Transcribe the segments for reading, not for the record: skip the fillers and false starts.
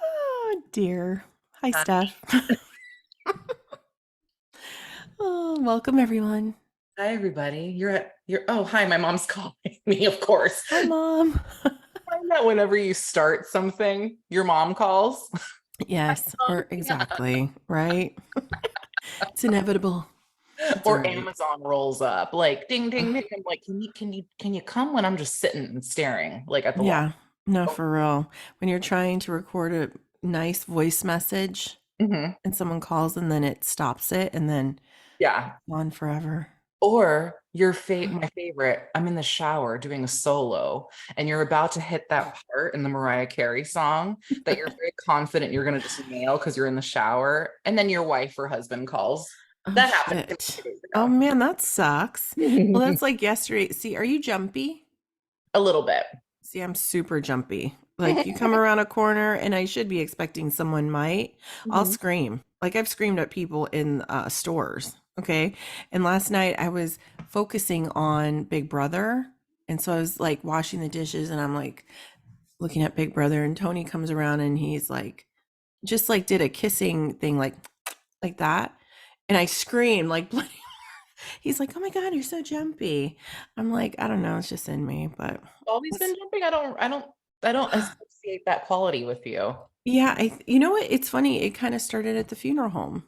Oh dear. Hi, Hi, Steph. Oh, welcome everyone. hi, everybody. Oh, hi, my mom's calling me, of course. Hi, Mom. Find that whenever you start something, your mom calls. Yes, Mom. or exactly, right? It's inevitable. It's all Or right. Amazon rolls up, like ding, ding, Ugh, ding. I'm like, can you come when I'm just sitting and staring, like at the wall? yeah, no, Oh, for real. When you're trying to record a nice voice message mhm. and someone calls and then it stops it and then Yeah. on forever. Or my favorite, I'm in the shower doing a solo, and you're about to hit that part in the Mariah Carey song that you're very confident you're gonna just nail because you're in the shower, and then your wife or husband calls. Oh, That happened to me shit. 2 days Oh, ago. man, that sucks. Well, that's like yesterday. See, are you jumpy? A little bit. See, I'm super jumpy. Like you come around a corner and I should be expecting someone might, I'll Mhm. scream. Like I've screamed at people in stores. Okay. And last night I was focusing on Big Brother. And so I was like washing the dishes and I'm like looking at Big Brother and Tony comes around and he's like, just like did a kissing thing like that. And I screamed like bloody. He's like, "Oh my God, you're so jumpy." I'm like, I don't know, it's just in me, but Always been it's jumping. I don't associate that quality with you. yeah, you know what? It's funny. It kind of started at the funeral home.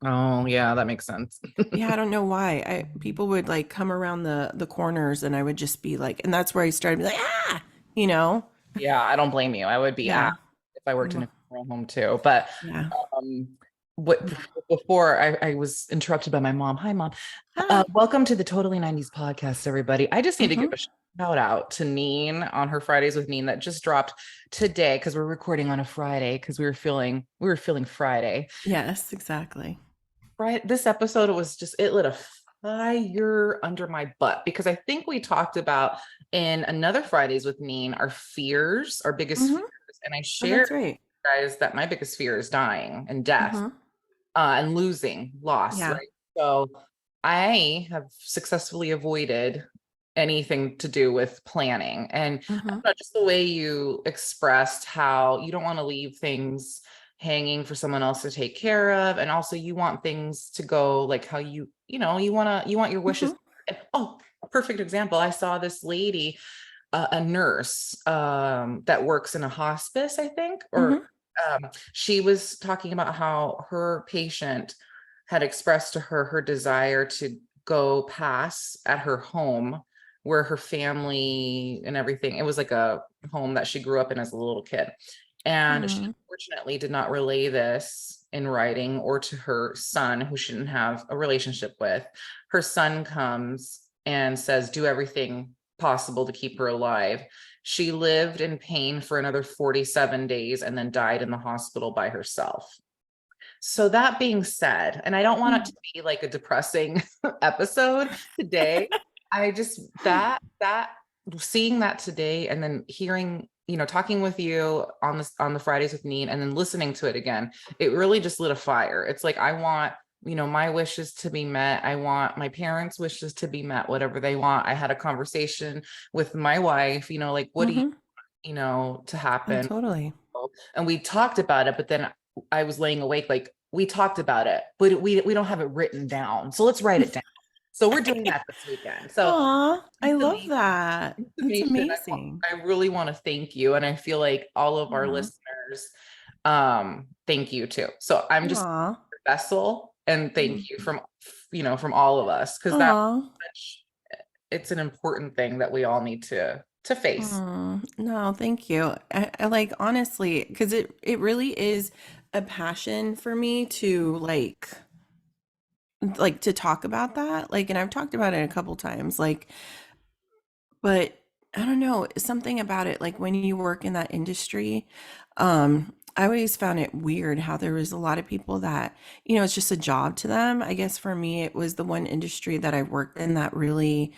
Oh, yeah, that makes sense. Yeah, I don't know why. People would like come around the corners and I would just be like, and that's where I started to be like, ah, you know? Yeah, I don't blame you. I would be asked Yeah. if I worked in Mm, a funeral home too. But yeah. um, what before I was interrupted by my mom. Hi, mom. Hi. Welcome to the Totally 90s podcast, everybody. I just need to give Hmm. a shout out to Neen on her Fridays with Neen that just dropped today because we're recording on a Friday because we were feeling Friday. Yes, exactly. Right. This episode was just it lit a fire under my butt because I think we talked about in another Fridays with Neen our fears, our biggest Hmm. fears. And I Oh, shared that's right. guys that my biggest fear is dying and death Hmm. and losing, loss, Yeah. right? So I have successfully avoided anything to do with planning. And I Hmm. don't know, just the way you expressed how you don't want to leave things hanging for someone else to take care of. And also you want things to go like how you want your wishes. Hmm. And, oh, a perfect example. I saw this lady, a nurse that works in a hospice, I think, or Hmm. she was talking about how her patient had expressed to her desire to go pass at her home where her family and everything, it was like a home that she grew up in as a little kid. And she Hmm. unfortunately did not relay this in writing or to her son, who she didn't have a relationship with. Her son comes and says, do everything possible to keep her alive. She lived in pain for another 47 days and then died in the hospital by herself. So that being said, and I don't want it to be like a depressing episode today. I just that seeing that today and then hearing, talking with you on the Fridays with Neen and then listening to it again, it really just lit a fire. It's like I want, my wishes to be met. I want my parents' wishes to be met, whatever they want. I had a conversation with my wife, like what do you, Hmm. to Oh, happen? totally. And we talked about it, but then I was laying awake, like we talked about it, but we don't have it written down. So let's write it down. So we're doing that this weekend. So Aw, I love information, that. That's information. amazing. I really want to thank you. And I feel like all of our Aw. listeners, thank you too. So I'm just Aw. a vessel and thank you from all of us. Cause that Aw. it's an important thing that we all need to face. No, thank you. I like honestly, because it really is a passion for me to like to talk about that. Like, and I've talked about it a couple times. Like, but I don't know, something about it, like when you work in that industry, I always found it weird how there was a lot of people that, it's just a job to them. I guess for me, it was the one industry that I worked in that really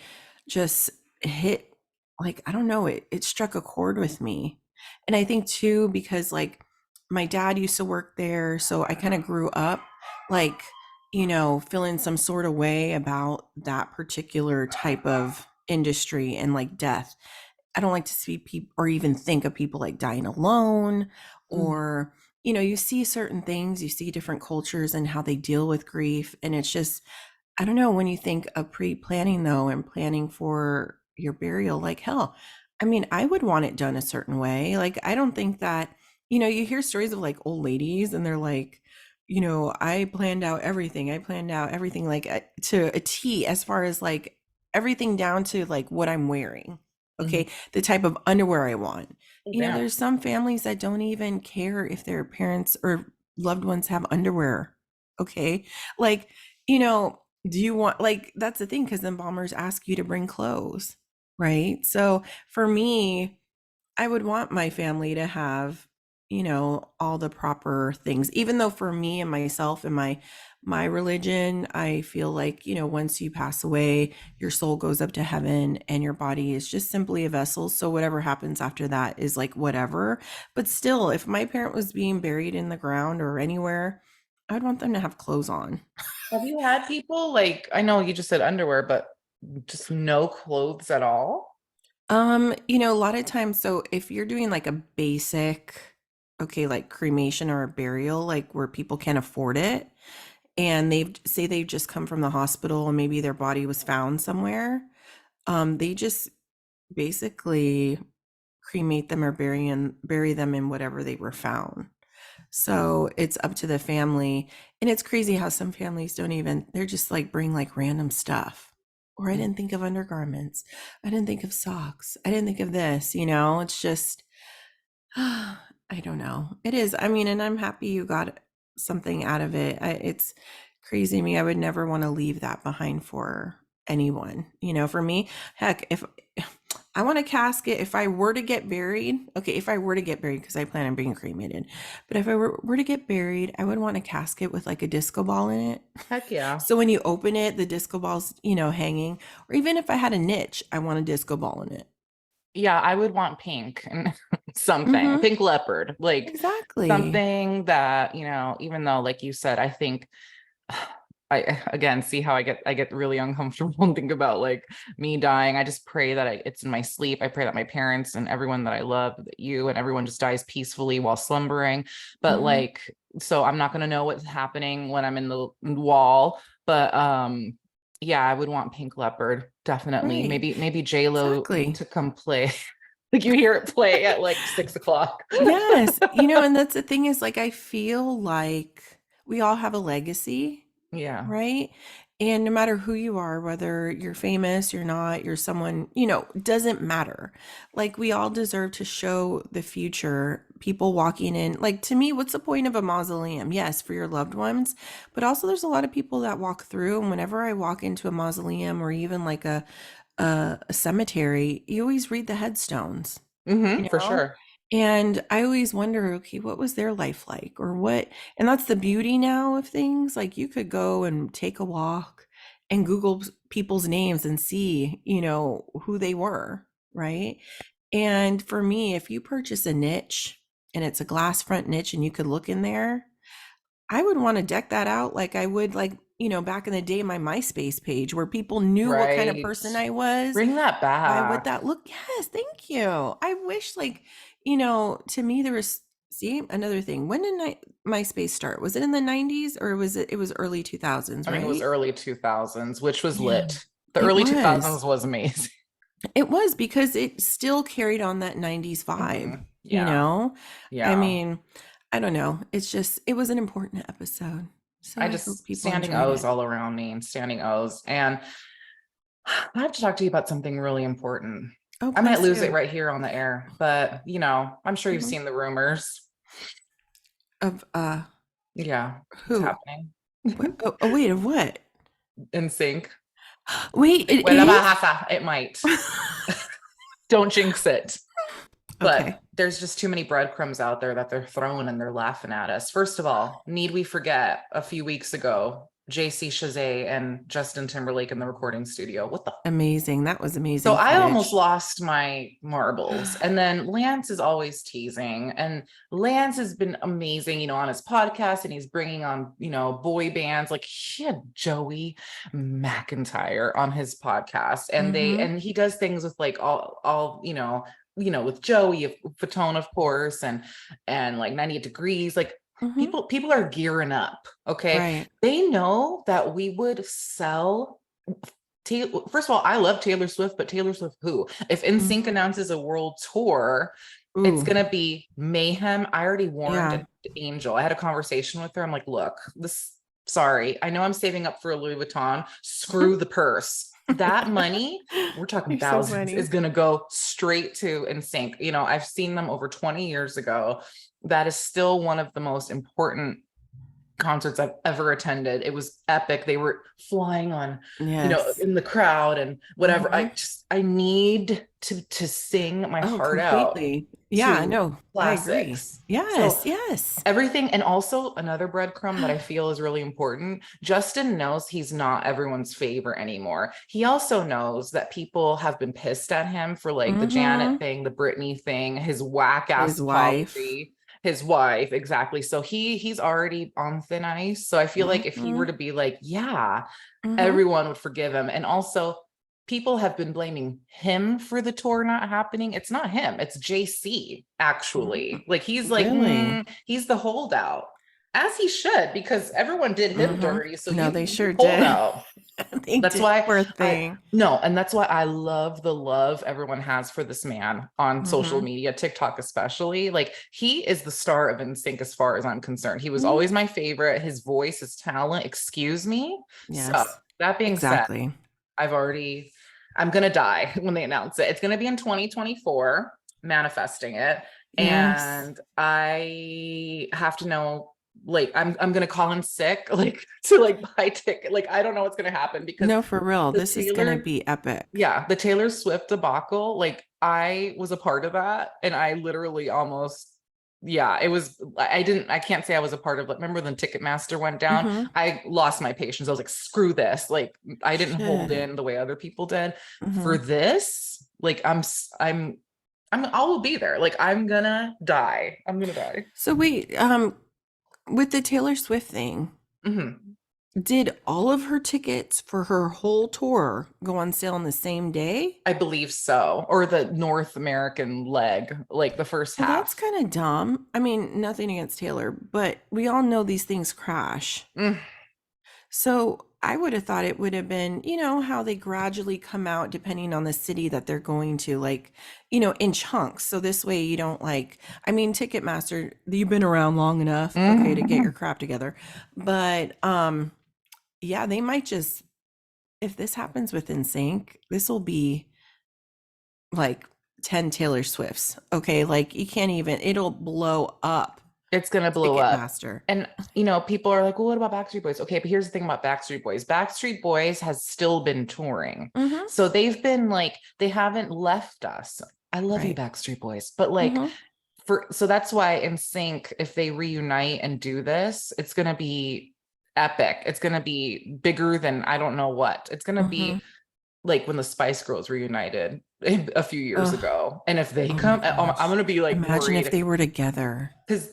just hit, like, I don't know, it struck a chord with me. And I think too, because like my dad used to work there, so I kind of grew up like, feeling some sort of way about that particular type of industry and like death. I don't like to see people or even think of people like dying alone, Mhm. or, you see certain things, you see different cultures and how they deal with grief. And it's just, I don't know, when you think of pre-planning though and planning for your burial, like hell, I mean, I would want it done a certain way. Like, I don't think that, you hear stories of like old ladies and they're like, I planned out everything. I planned out everything like to a T, as far as like everything down to like what I'm wearing. Mhm. Okay. The type of underwear I want. Oh, damn. There's some families that don't even care if their parents or loved ones have underwear. Okay. Like, you know, do you want, like, that's the thing, because embalmers ask you to bring clothes, right? So for me, I would want my family to have, all the proper things. Even though for me and myself and my religion, I feel like, once you pass away, your soul goes up to heaven and your body is just simply a vessel. So whatever happens after that is like whatever. But still, if my parent was being buried in the ground or anywhere, I'd want them to have clothes on. Have you had people like, I know you just said underwear, but just no clothes at all? A lot of times, so if you're doing like a basic, okay, like cremation or a burial, like where people can't afford it, and they've just come from the hospital and maybe their body was found somewhere, they just basically cremate them or bury them in whatever they were found. So it's up to the family. And it's crazy how some families don't even, they're just like bring like random stuff. Or I didn't think of undergarments. I didn't think of socks. I didn't think of this, it's just, I don't know. It is. I mean, and I'm happy you got something out of it. It's crazy to me. I would never want to leave that behind for anyone. For me, heck, if I want a casket, if I were to get buried, okay, if I were to get buried, because I plan on being cremated, but if I were to get buried, I would want a casket with like a disco ball in it. Heck yeah. So when you open it, the disco ball's, hanging. Or even if I had a niche, I want a disco ball in it. Yeah, I would want pink and something, Mm-hmm. pink leopard, like Exactly. something that, even though, like you said, I think I again see how I get really uncomfortable and think about like me dying. I just pray that it's in my sleep. I pray that my parents and everyone that I love, that you and everyone just dies peacefully while slumbering. But Mm-hmm. like, so I'm not gonna know what's happening when I'm in the wall. But yeah, I would want pink leopard, definitely. Right. Maybe J Lo Exactly. to come play. Like you hear it play at like 6 o'clock. Yes. And that's the thing, is like I feel like we all have a legacy, Yeah. right? And no matter who you are, whether you're famous, you're not, you're someone, doesn't matter. Like we all deserve to show the future, people walking in. Like to me, what's the point of a mausoleum? Yes, for your loved ones, but also there's a lot of people that walk through. And whenever I walk into a mausoleum or even like a cemetery, you always read the headstones, you For know? sure. And I always wonder, okay, what was their life like? Or what? And that's the beauty now of things. Like you could go and take a walk and Google people's names and see, who they were, right? And for me, if you purchase a niche and it's a glass front niche and you could look in there, I would want to deck that out like I would, like, back in the day, my MySpace page where people knew what kind of Right. person I was Bring that by what back. that look. Yes, thank you. I wish, like, to me there was, see, another thing. When did MySpace start? Was it in the 90s or was early 2000s, I think it was right? early 2000s, which was Yeah. lit. The It early was. 2000s was amazing. It was because it still carried on that 90s vibe, you Yeah. know? I Yeah. mean, I don't know. It's just, it was an important episode. So I I hope just people standing enjoyed O's it. all around me and standing O's. And I have to talk to you about something really important. Oh, I might please lose it do. right here on the air, but I'm sure you've Mhm. seen the rumors. Of Yeah, it's who? happening. What? Oh, oh, wait, of what? In sync. Wait, it Well, is? it might. Don't jinx it. But Okay. there's just too many breadcrumbs out there that they're throwing and they're laughing at us. First of all, need we forget a few weeks ago? JC Chazet and Justin Timberlake in the recording studio. What the Amazing. That was So amazing I almost footage. lost my marbles. And then Lance is always teasing. And Lance has been amazing, on his podcast, and he's bringing on, boy bands. Like he had Joey McIntyre on his podcast, and Mm-hmm. he does things with like all, with Joey Fatone, of course, and like 98 Degrees. Like Mm-hmm. people are gearing up. Okay. Right. They know that we would sell. First of all, I love Taylor Swift, but Taylor Swift who? If NSYNC Mm-hmm. announces a world tour, it's Ooh. gonna be mayhem. I already warned Yeah. Angel. I had a conversation with her. I'm like, look, sorry, I know I'm saving up for a Louis Vuitton. Screw the purse. That money, we're talking You're so thousands, is funny. gonna go straight to NSYNC. I've seen them over 20 years ago. That is still one of the most important concerts I've ever attended. It was epic. They were flying on, Yes. in the crowd and whatever. Mm-hmm. I need to sing my Oh, heart out completely. Yeah, to no, I agree. classics. So Yes, yes. everything, and also another breadcrumb that I feel is really important. Justin knows he's not everyone's favorite anymore. He also knows that people have been pissed at him for like the Janet Mm-hmm. thing, the Britney thing, his whack ass His wife. apology, his wife, exactly. So he's already on thin ice. So I feel like if he were Mm-hmm. to be like, yeah, Mm-hmm. everyone would forgive him. And also, people have been blaming him for the tour not happening. It's not him, it's JC, Mm-hmm. actually. Like he's like, Really? he's the holdout, as he should, because everyone did him Mm-hmm. dirty. So No, you they sure hold did. out. They That's did. why Poor I thing. no, and that's why I love the love everyone has for this man on social Mm-hmm. media, TikTok especially. Like he is the star of NSYNC as far as I'm concerned. He was Mm-hmm. always my favorite. His voice, his talent, excuse me. So Yes, that being said, exactly. I've already, I'm gonna die when they announce it. It's gonna be in 2024, manifesting it. Yes. And I have to know, like, I'm gonna call in sick, like to like buy ticket. Like, I don't know what's gonna happen because No, for real. the This is gonna Taylor, be epic. yeah, the Taylor Swift debacle, like I was a part of that, and I literally almost, yeah, it was, I can't say I was a part of it. Remember when Ticketmaster went down? Mm-hmm. I lost my patience. I was like, screw this. Like I didn't hold Shit. in the way other people did Mm-hmm. for this. Like I will be there. Like I'm gonna die. I'm gonna die. So wait, with the Taylor Swift thing, Mhm. did all of her tickets for her whole tour go on sale on the same day? I believe so. Or the North American leg, like the first Well, that's half. kind of dumb. I mean, nothing against Taylor, but we all know these things crash. Mm. So I would have thought it would have been, how they gradually come out depending on the city that they're going to, like, in chunks. So this way you don't I mean, Ticketmaster, you've been around long enough, okay, to get your Mhm. crap together. But yeah, they might just, if this happens with NSYNC, this will be like 10 Taylor Swifts. Okay. Like you can't even, it'll blow up It's gonna blow up. Ticketmaster. And people are like, well, what about Backstreet Boys? Okay, but here's the thing about Backstreet Boys. Backstreet Boys has still been touring. Mm-hmm. So they've been like, they haven't left us. I love you, Right. Backstreet Boys. But like Mm-hmm. so that's why in sync, if they reunite and do this, it's gonna be epic. It's gonna be bigger than I don't know what. It's gonna Mm-hmm. be like when the Spice Girls reunited a few years Oh, ago. And if they oh my come, I'm gosh. gonna be like Imagine if worried they were together. because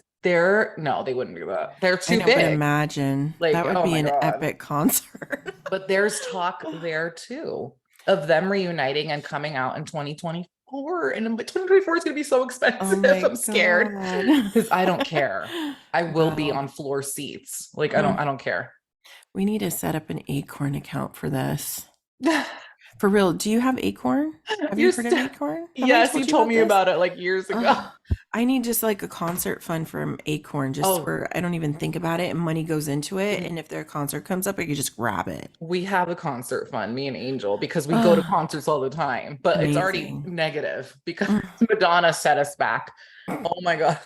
no, they wouldn't do that. They're I too know, but big. imagine Like, that would oh be my an God. epic concert. But there's talk there too of them reuniting and coming out in 2024. And 2024 is going to be so Oh expensive. my I'm scared God. because I don't care. I will be Wow. on floor seats. Like, Mm. I don't care. We need to set up an Acorn account for this. For real, do you have Acorn? Have you You're heard of still, Acorn? Have I yes, you told you told about me this? about it like years ago. Oh, I need just like a concert fund from Acorn, just Oh, where I don't even think about it and money goes into it. mm, And if their concert comes up, I could just grab it. we have a concert fund, me and Angel, because we go to Oh, concerts all the time, but it's already amazing. negative because Mm. Madonna set us back. Oh my God.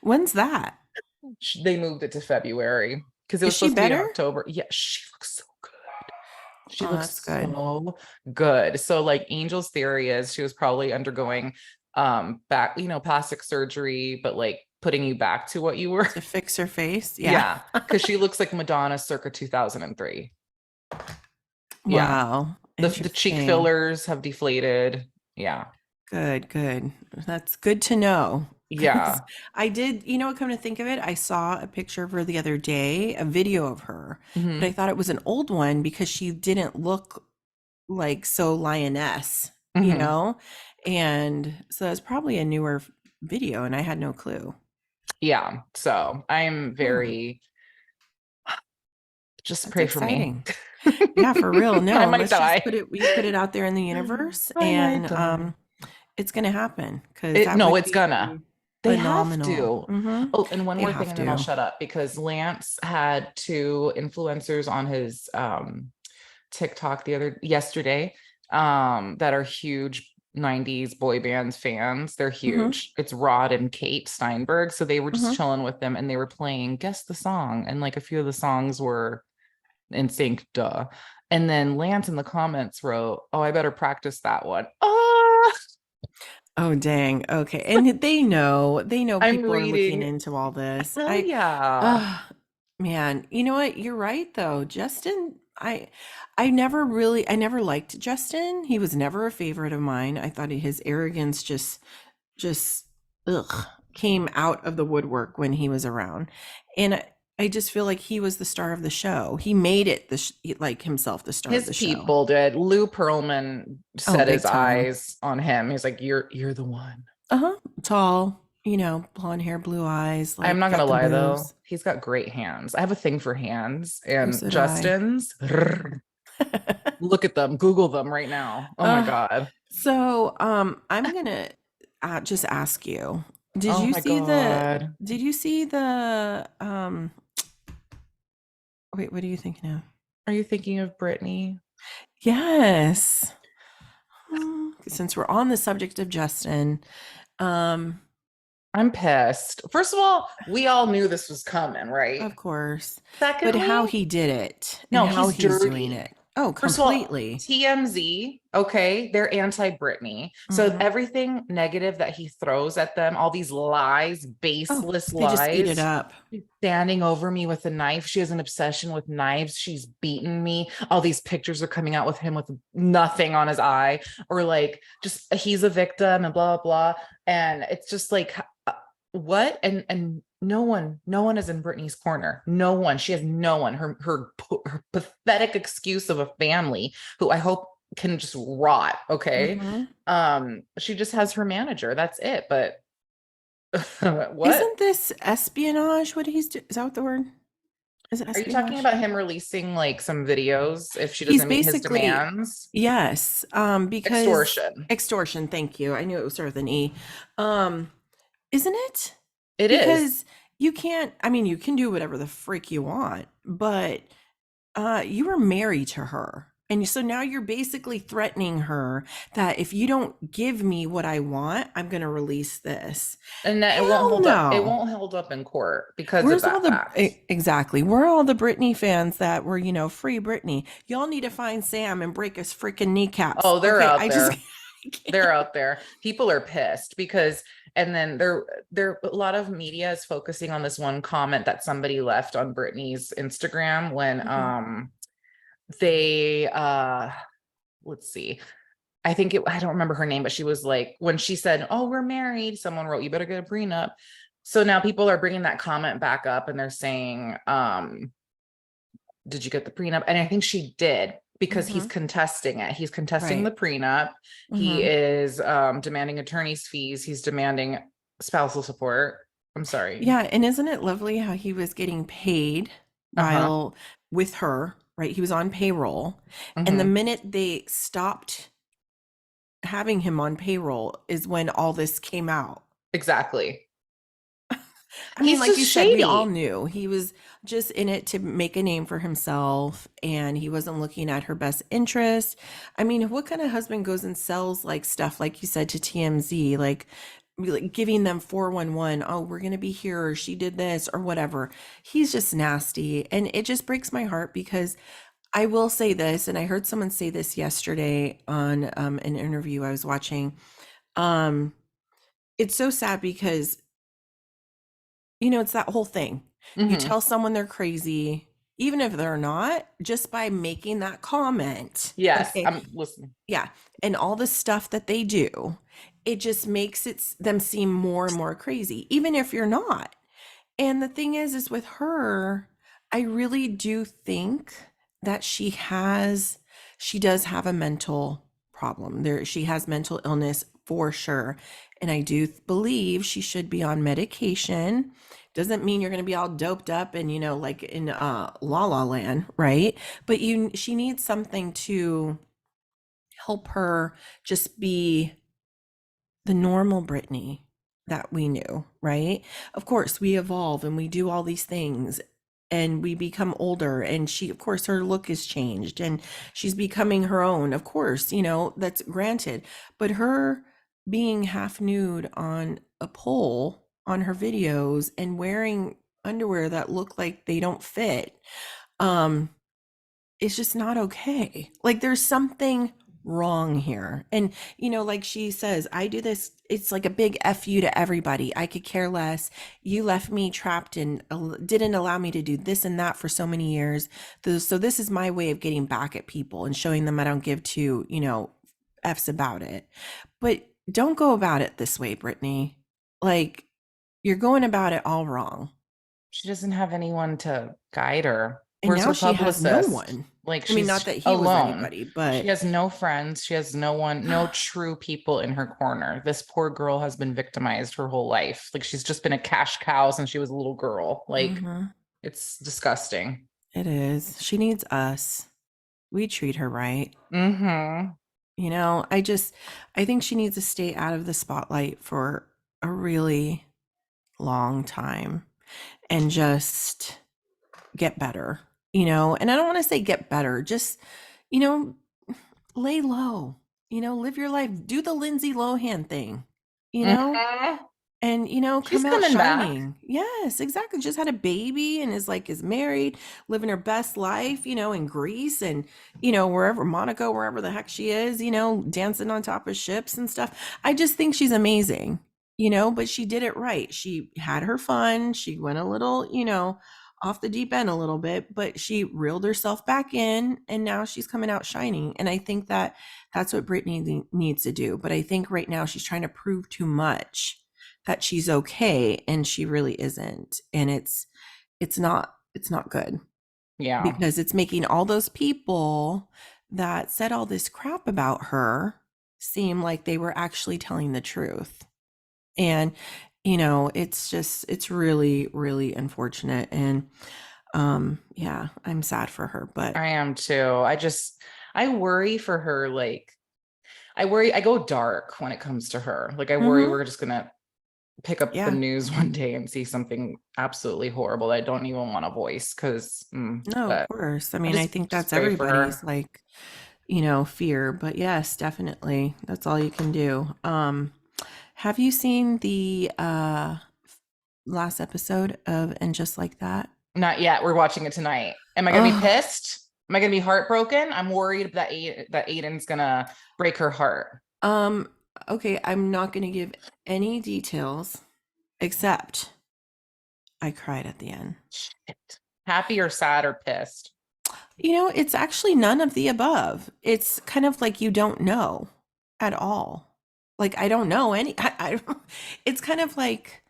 When's that? They moved it to February because it Is was she supposed to be in better? October. Yeah, she looks so good. She Oh, looks that's good. so good. So like Angel's theory is she was probably undergoing back, plastic surgery, but like putting you back to what you were. To fix her face. Yeah. Yeah, because she looks like Madonna circa 2003. Yeah, Wow. the cheek Interesting. fillers have deflated. Yeah, Good, good. That's good to know. Because yeah. I did, come to think of it, I saw a picture of her the other day, a video of her, but I Hmm. thought it was an old one because she didn't look like so lioness, Hmm. And so it's probably a newer video and I had no clue. Yeah. So I'm Hmm, very, just that's pray for me. exciting. Yeah, for real. I No, might let's just die. we put it out there in the universe I might and die. it's gonna happen because that No, would it's gonna. be They have phenomenal. to. Hmm. Oh, and one They more thing, have and then I'll to. shut up because Lance had two influencers on his TikTok yesterday that are huge 90s boy band fans. They're Hmm. huge. It's Rod and Kate Steinberg. So they were just Hmm. chilling with them and they were playing Guess the Song. And like a few of the songs were in sync, duh. And then Lance in the comments wrote, "Oh, I better practice that one." Ah, Oh, dang. Okay. And they know I'm people are looking reading. into all this. Hell yeah. Man, you know what? You're right though. Justin, I never liked Justin. He was never a favorite of mine. I thought his arrogance just ugh came out of the woodwork when he was around. And I just feel like he was the star of the show. He made it like himself the star of His the show. people did. Lou Pearlman Oh, set his big time. eyes on him. He's like, you're the one. Uh-huh. Tall, blonde hair, blue eyes, I'm like not gonna got the lie though, moves. he's got great hands. I have a thing for hands, Oh, and so did I. Justin's, look at them, Google them right now. Oh my uh, God. I'm gonna just ask you, did Oh you my see the God. did you see the wait, what are you thinking of? Are you thinking of Brittany? Yes. Since we're on the subject of Justin, um, I'm pissed. First of all, we all knew this was coming, right? of course, but how Secondly, he did it and no, how he's he's doing dirty. it. Oh, First of all, completely. TMZ, okay, they're anti Britney. So Hmm. everything negative that he throws at them, all these lies, Oh, baseless they just eat it lies. up. She's standing over me with a knife. She has an obsession with knives. She's beaten me. All these pictures are coming out with him with nothing on his eye, or like just he's a victim and blah blah. And it's just like what? And no one is in Brittany's corner. No one. She has no one. Her pathetic excuse of a family who I hope can just rot. Okay. Hmm. She just has her manager. That's it. But what? Isn't this espionage? What he's doing? Is that what the word? Is it Are you talking espionage? about him releasing like some videos if she He's doesn't meet his basically, demands? yes, because Extortion. extortion, thank you. I knew it was started with an E. Um, isn't it? It is. Because you can't, I mean, you can do whatever the freak you want, but you were married to her. And so now you're basically threatening her that if you don't give me what I want, I'm going to release this. And that it won't Hell hold up. It no. won't hold up in court because of Where's all that the fact. exactly? Where are all the Britney fans that were, free Britney? Y'all need to find Sam and break his freaking kneecaps. Oh, they're Okay, out I just there. I They're can't. out there. People are pissed because, and then there a lot of media is focusing on this one comment that somebody left on Britney's Instagram when Mhm. they let's see. I don't remember her name, but she was like, when she said, "Oh, we're married," someone wrote, "You better get a prenup." So now people are bringing that comment back up and they're saying, did you get the prenup? And I think she did because he's Mhm. contesting it. He's contesting Right. the prenup. He Mhm. is demanding attorney's fees. He's demanding spousal support. I'm sorry. Yeah, and isn't it lovely how he was getting paid Uh-huh. while with her, right? He was on payroll, and the Hmm. minute they stopped having him on payroll is when all this came out. Exactly. I mean, He's like just you said, we all shady. knew he was just in it to make a name for himself and he wasn't looking at her best interest. I mean, what kind of husband goes and sells like stuff, like you said, to TMZ, like giving them 411, oh, we're going to be here, or she did this, or whatever. He's just nasty. And it just breaks my heart because I will say this, and I heard someone say this yesterday on an interview I was watching. Um, it's so sad because it's that whole thing. You Hmm. tell someone they're crazy, even if they're not, just by making that comment. Yes, Okay. I'm listening. Yeah. And all the stuff that they do, it just makes them seem more and more crazy, even if you're not. And the thing is with her, I really do think that she does have a mental problem. She has mental illness for sure. And I do believe she should be on medication. Doesn't mean you're going to be all doped up and, like in La La Land, right? But she needs something to help her just be the normal Brittany that we knew, right? Of course, we evolve and we do all these things and we become older. And she, of course, her look has changed and she's becoming her own. Of course, that's granted. But her being half nude on a pole on her videos and wearing underwear that look like they don't fit, um, it's just not okay. Like there's something wrong here. And like she says, I do this, it's like a big F you to everybody. I could care less. You left me trapped and didn't allow me to do this and that for so many years. So this is my way of getting back at people and showing them I don't give two, F's about it. But don't go about it this way, Brittany. Like you're going about it all wrong. She doesn't have anyone to guide her. And Where's now her she has no publicist? one. Like I mean, not she's that he was alone. anybody, She but has no friends. She has no one, no true people in her corner. This poor girl has been victimized her whole life. Like she's just been a cash cow since she was a little girl. Like Mhm. it's disgusting. It is. She needs us. We treat her right. Mm-hmm. I think she needs to stay out of the spotlight for a really long time and just get better, and I don't want to say get better, just, you know, lay low, live your life, do the Lindsay Lohan thing, you know, Mm-hmm. and She's come out coming back. shining. Yes, exactly. Just had a baby and is married, living her best life, in Greece and wherever, Monaco, wherever the heck she is, dancing on top of ships and stuff. I just think she's amazing, but she did it right. She had her fun. She went a little, off the deep end a little bit, but she reeled herself back in and now she's coming out shining. And I think that that's what Brittany needs to do. But I think right now she's trying to prove too much that she's okay and she really isn't. And it's not good Yeah. because it's making all those people that said all this crap about her seem like they were actually telling the truth. And it's really really unfortunate. And yeah, I'm sad for her, but I am too. I worry for her. Like, I go dark when it comes to her. Like, I worry mhm, we're just gonna pick up the yeah. news one day and see something absolutely horrible that I don't even want to voice because, No, of but course. I I mean, I think just that's pray for everybody's her. like, fear, but yes, definitely. That's all you can do. Have you seen the last episode of And Just Like That? Not yet. We're watching it tonight. Am I gonna be Oh, pissed? Am I gonna be heartbroken? I'm worried that Aiden's gonna break her heart. um, okay, I'm not going to give any details except I cried at the end. Shit. Happy or sad or pissed? It's actually none of the above. It's kind of like you don't know at all. Like I don't know any it's kind of like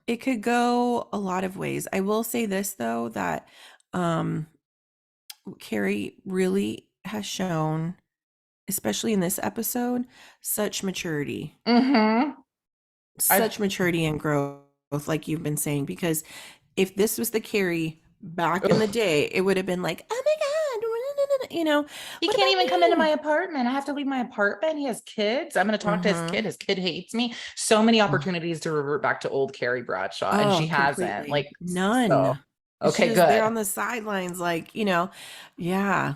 it could go a lot of ways. I will say this though, that um Carrie really has shown, especially in this episode, such maturity, Mm-hmm. I such maturity and growth, like you've been saying, because if this was the Carrie back in the ugh. day, it would have been like, oh my God, He what can't about even come into my me? apartment. I have to leave my apartment. He has kids. I'm going to talk to his Mm-hmm. kid. His kid hates me. So many opportunities to revert back to old Carrie Bradshaw, and she Oh, hasn't. completely. Like, so None. She okay, was there good. on the sidelines, like, yeah.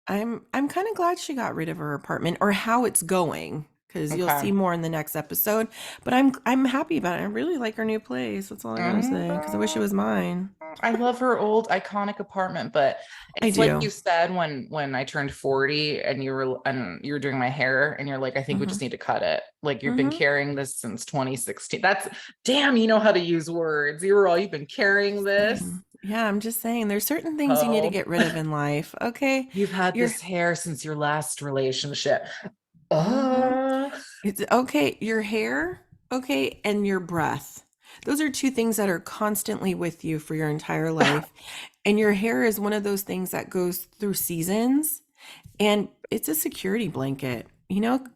I'm kind of glad she got rid of her apartment or how it's going. because you'll Okay. see more in the next episode. But I'm happy about it. I really like our new place. That's all I gotta say. Because I wish it Mm, was mine. I love her old iconic apartment, but I it's like do. you said when I turned 40 and you were doing my hair and you're like, I think we Mm-hmm. just need to cut it. Like you've been Mm-hmm. carrying this since 2016. That's damn, you know how to use words. You've been carrying this. Same. Yeah, I'm just saying there's certain things you need to Oh, get rid of in life. Okay. you've had You're this hair since your last relationship. mhm. Uh, It's okay. Your hair, okay, and your breath. Those are two things that are constantly with you for your entire life. And your hair is one of those things that goes through seasons and it's a security blanket.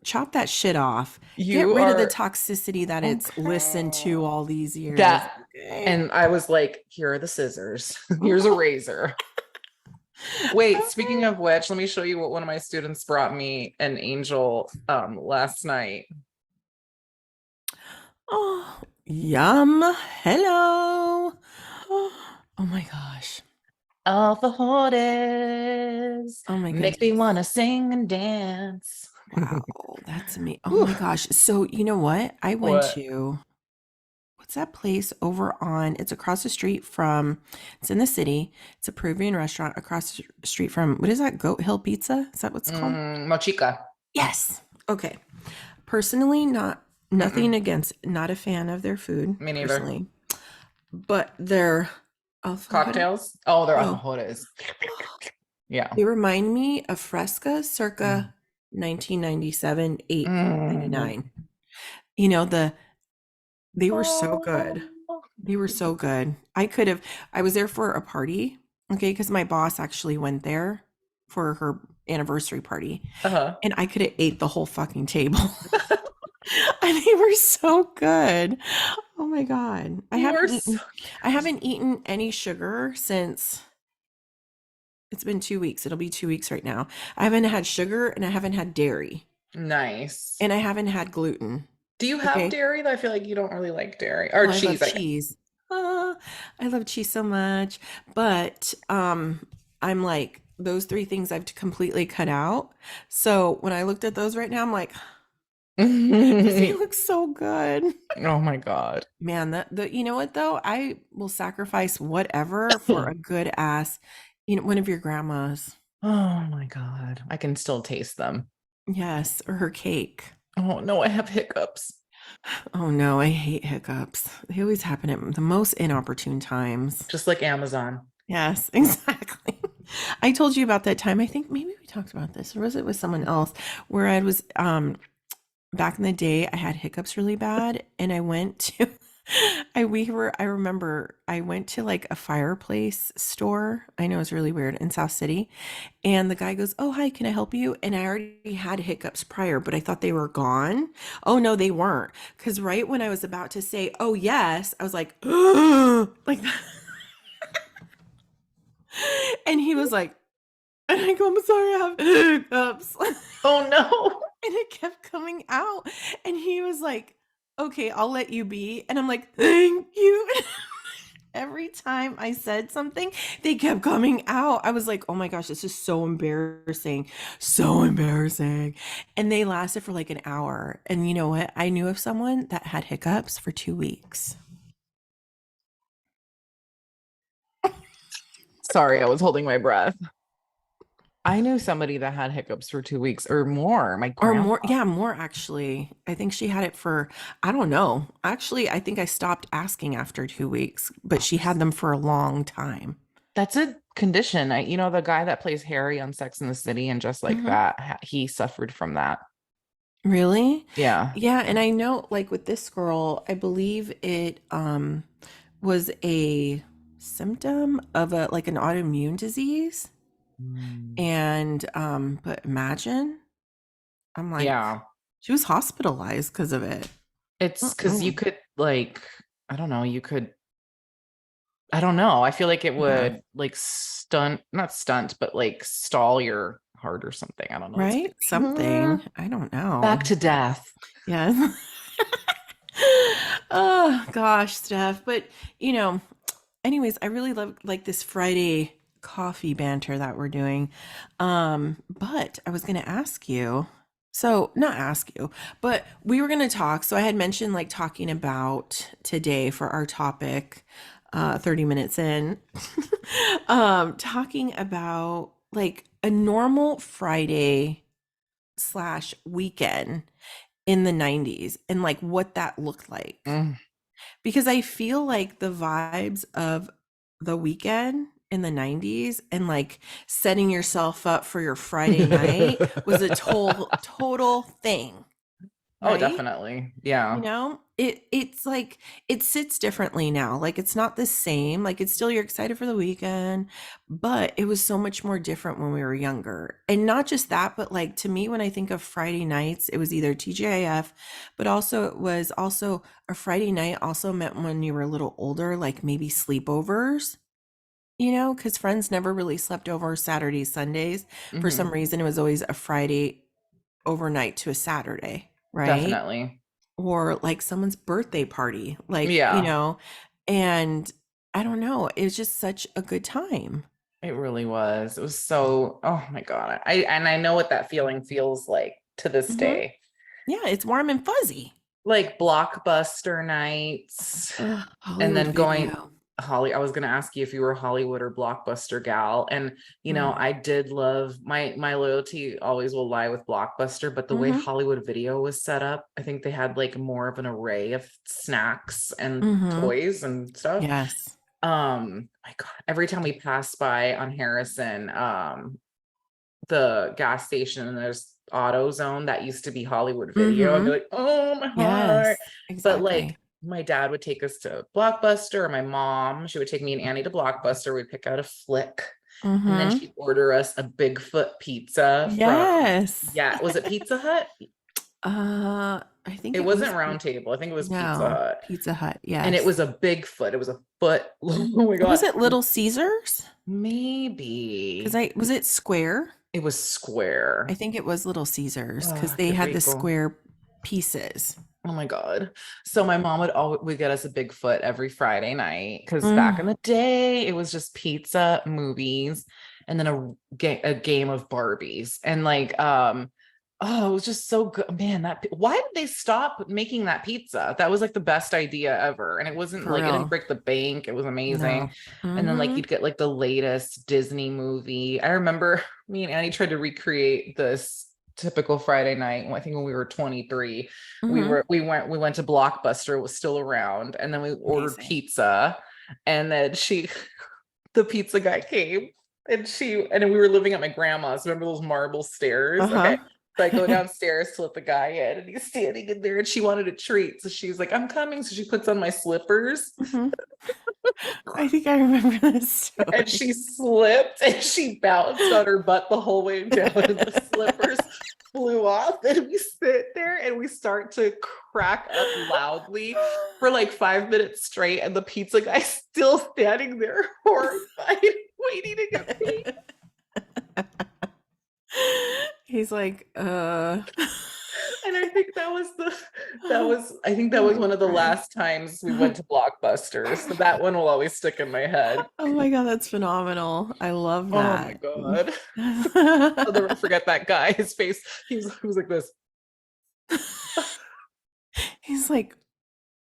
Chop that shit off. Get you rid of the are toxicity that it's listened to okay. all these years. That, Okay. and I was like, here are the scissors. Here's a razor. Wait, speaking Okay. of which, let me show you what one of my students brought me an angel last night. Oh, yum. Hello. Oh my gosh. All the hordes Oh my make me goodness. wanna sing and dance. Wow, that's me. Oh Whew. my gosh. So, you know what? I went What? to what's that place over on? It's across the street from, it's in the city. It's a Peruvian restaurant across the street from, what is that? Goat Hill Pizza? Is that what's called? Mochica. Yes. Okay. Personally, nothing Mm-mm. against, not a fan of their food, Me neither. personally, but their alfajores. Cocktails? Oh, they're Oh, alfajores. Yeah. they remind me of Fresca Mm. circa 1997, Mm. 8.99. You know, they were so good. Oh. They were so good. I was there for a party, okay, because my boss actually went there for her anniversary party, Uh-huh. and I could have ate the whole fucking table. And they were so good. Oh my God. You are so I haven't eaten any sugar since it's been 2 weeks. It'll be 2 weeks right now. I haven't had sugar and I haven't had dairy nice. and I haven't had gluten. Do you have Okay. dairy? I feel like you don't really like dairy or Well, I love cheese, I guess. cheese. Ah, I love cheese so much. But I'm like, those three things I've completely cut out. So when I looked at those right now, I'm like, because they look so good. Oh my God. Man, you know what though? I will sacrifice whatever for a good ass, one of your grandmas. Oh my God. I can still taste them. Yes, or her cake. Oh no, I have hiccups. Oh no, I hate hiccups. They always happen at the most inopportune times. Just like Amazon. Yes, exactly. I told you about that time. I think maybe we talked about this, or was it with someone else, where I was back in the day, I had hiccups really bad, and I went to I remember I went to like a fireplace store. I know it's really weird in South City. And the guy goes, "Oh, hi, can I help you?" And I already had hiccups prior, but I thought they were gone. Oh no, they weren't. Because right when I was about to say, "Oh yes," I was like, like that. And he was like, and I go, "I'm sorry, I have hiccups." Oh no. And it kept coming out. And he was like, "Okay, I'll let you be." And I'm like, "Thank you." Every time I said something, they kept coming out. I was like, "Oh my gosh, this is so embarrassing. So embarrassing." And they lasted for like an hour. And you know what? I knew of someone that had hiccups for 2 weeks. Sorry, I was holding my breath. I knew somebody that had hiccups for 2 weeks or more. My Or grandma. more, yeah, more actually. I think she had it for, I don't know. Actually, I think I stopped asking after 2 weeks, but she had them for a long time. That's a condition. The guy that plays Harry on Sex and the City and just like Hmm. that, he suffered from that. Really? Yeah. Yeah, and I know like with this girl, I believe it was a symptom of a like an autoimmune disease. Mm. And but imagine, I'm like, Yeah. she was hospitalized because of it. It's because you Mm-mm. could like, I don't know, I don't know. I feel like it Yeah, would like not stunt, but like stall your heart or something. I don't know. It's right? Something. I don't back know. to death. Yeah. Oh gosh, Steph. But anyways, I really love like this Friday coffee banter that we're doing. But I was gonna ask you, So, not ask you, but we were going to talk. So, I had mentioned like talking about today for our topic, 30 minutes in, talking about like a normal Friday slash weekend in the 90s and like what that looked like. Mm. Because I feel like the vibes of the weekend in the 90s and like setting yourself up for your Friday night was a total thing, Oh, right? definitely. You Yeah. know, it's like it sits differently now. Like it's not the same. Like it's still you're excited for the weekend, but it was so much more different when we were younger. And not just that, but like to me when I think of Friday nights, it was either TGIF, but also it was also a Friday night also meant when you were a little older, like maybe sleepovers. You know, because friends never really slept over Saturdays, Sundays. For some Hmm. reason, it was always a Friday overnight to a Saturday, right? Definitely. Or like someone's birthday party, like, Yeah, and I don't know, it was just such a good time. it really was. It was so, oh my God. I know what that feeling feels like to this Hmm. day. Yeah, it's warm and fuzzy. Like Blockbuster nights, Ugh, and Hollywood then going Video. I was gonna ask you if you were a Hollywood or Blockbuster gal. And Mm. I did love my loyalty always will lie with Blockbuster, but the way Hmm. Hollywood Video was set up, I think they had like more of an array of snacks and Hmm. toys and stuff. Yes. My God, every time we pass by on Harrison, the gas station and there's AutoZone that used to be Hollywood Video. I'd be Hmm. like, oh my heart. Yes, But like exactly. my dad would take us to Blockbuster, or my mom, she would take me and Annie to Blockbuster. We'd pick out a flick. And then Hmm. she'd order us a Bigfoot pizza from, Yes. yeah, was it Pizza Hut? I think It it was wasn't Round Table. I think it was Pizza no, Hut. Pizza Hut, And it yes. was a Bigfoot. It was a foot. Oh my Was God. it Little Caesars? Because Maybe I was it square? it was I square. think it was Little Caesars because Oh, they qué had the rico. square pieces. Oh my God. So my mom would always would get us a Bigfoot every Friday night because back in Mm, the day it was just pizza, movies, and then a game of Barbies. And like oh, it was just so good. Man, why did they stop making that pizza? That was like the best idea ever. And it wasn't for like it didn't real. break the bank. It was amazing. No. And then like Hmm. you'd get like the latest Disney movie. I remember me and Annie tried to recreate this typical Friday night. I think when we were 23, Hmm. we went to Blockbuster, it was still around, and then we ordered Amazing. pizza, and then the pizza guy came, and we were living at my grandma's. Remember those marble stairs? Okay. Uh-huh. So I go downstairs to let the guy in, and he's standing in there, and she wanted a treat. So she's like, I'm coming. So she puts on my slippers, Hmm. I think I remember this and story. she slipped and she bounced on her butt the whole way down, and the slippers flew off. And we sit there and we start to crack up loudly for like 5 minutes straight. And the pizza guy's still standing there, horrified, waiting to get paid. He's like, And I think I think that was oh, one of the Fred. last times we went to Blockbusters. So that one will always stick in my head. Oh my God, that's phenomenal. I love Oh my that. God. I'll never forget that guy. His face, he was like this. He's like,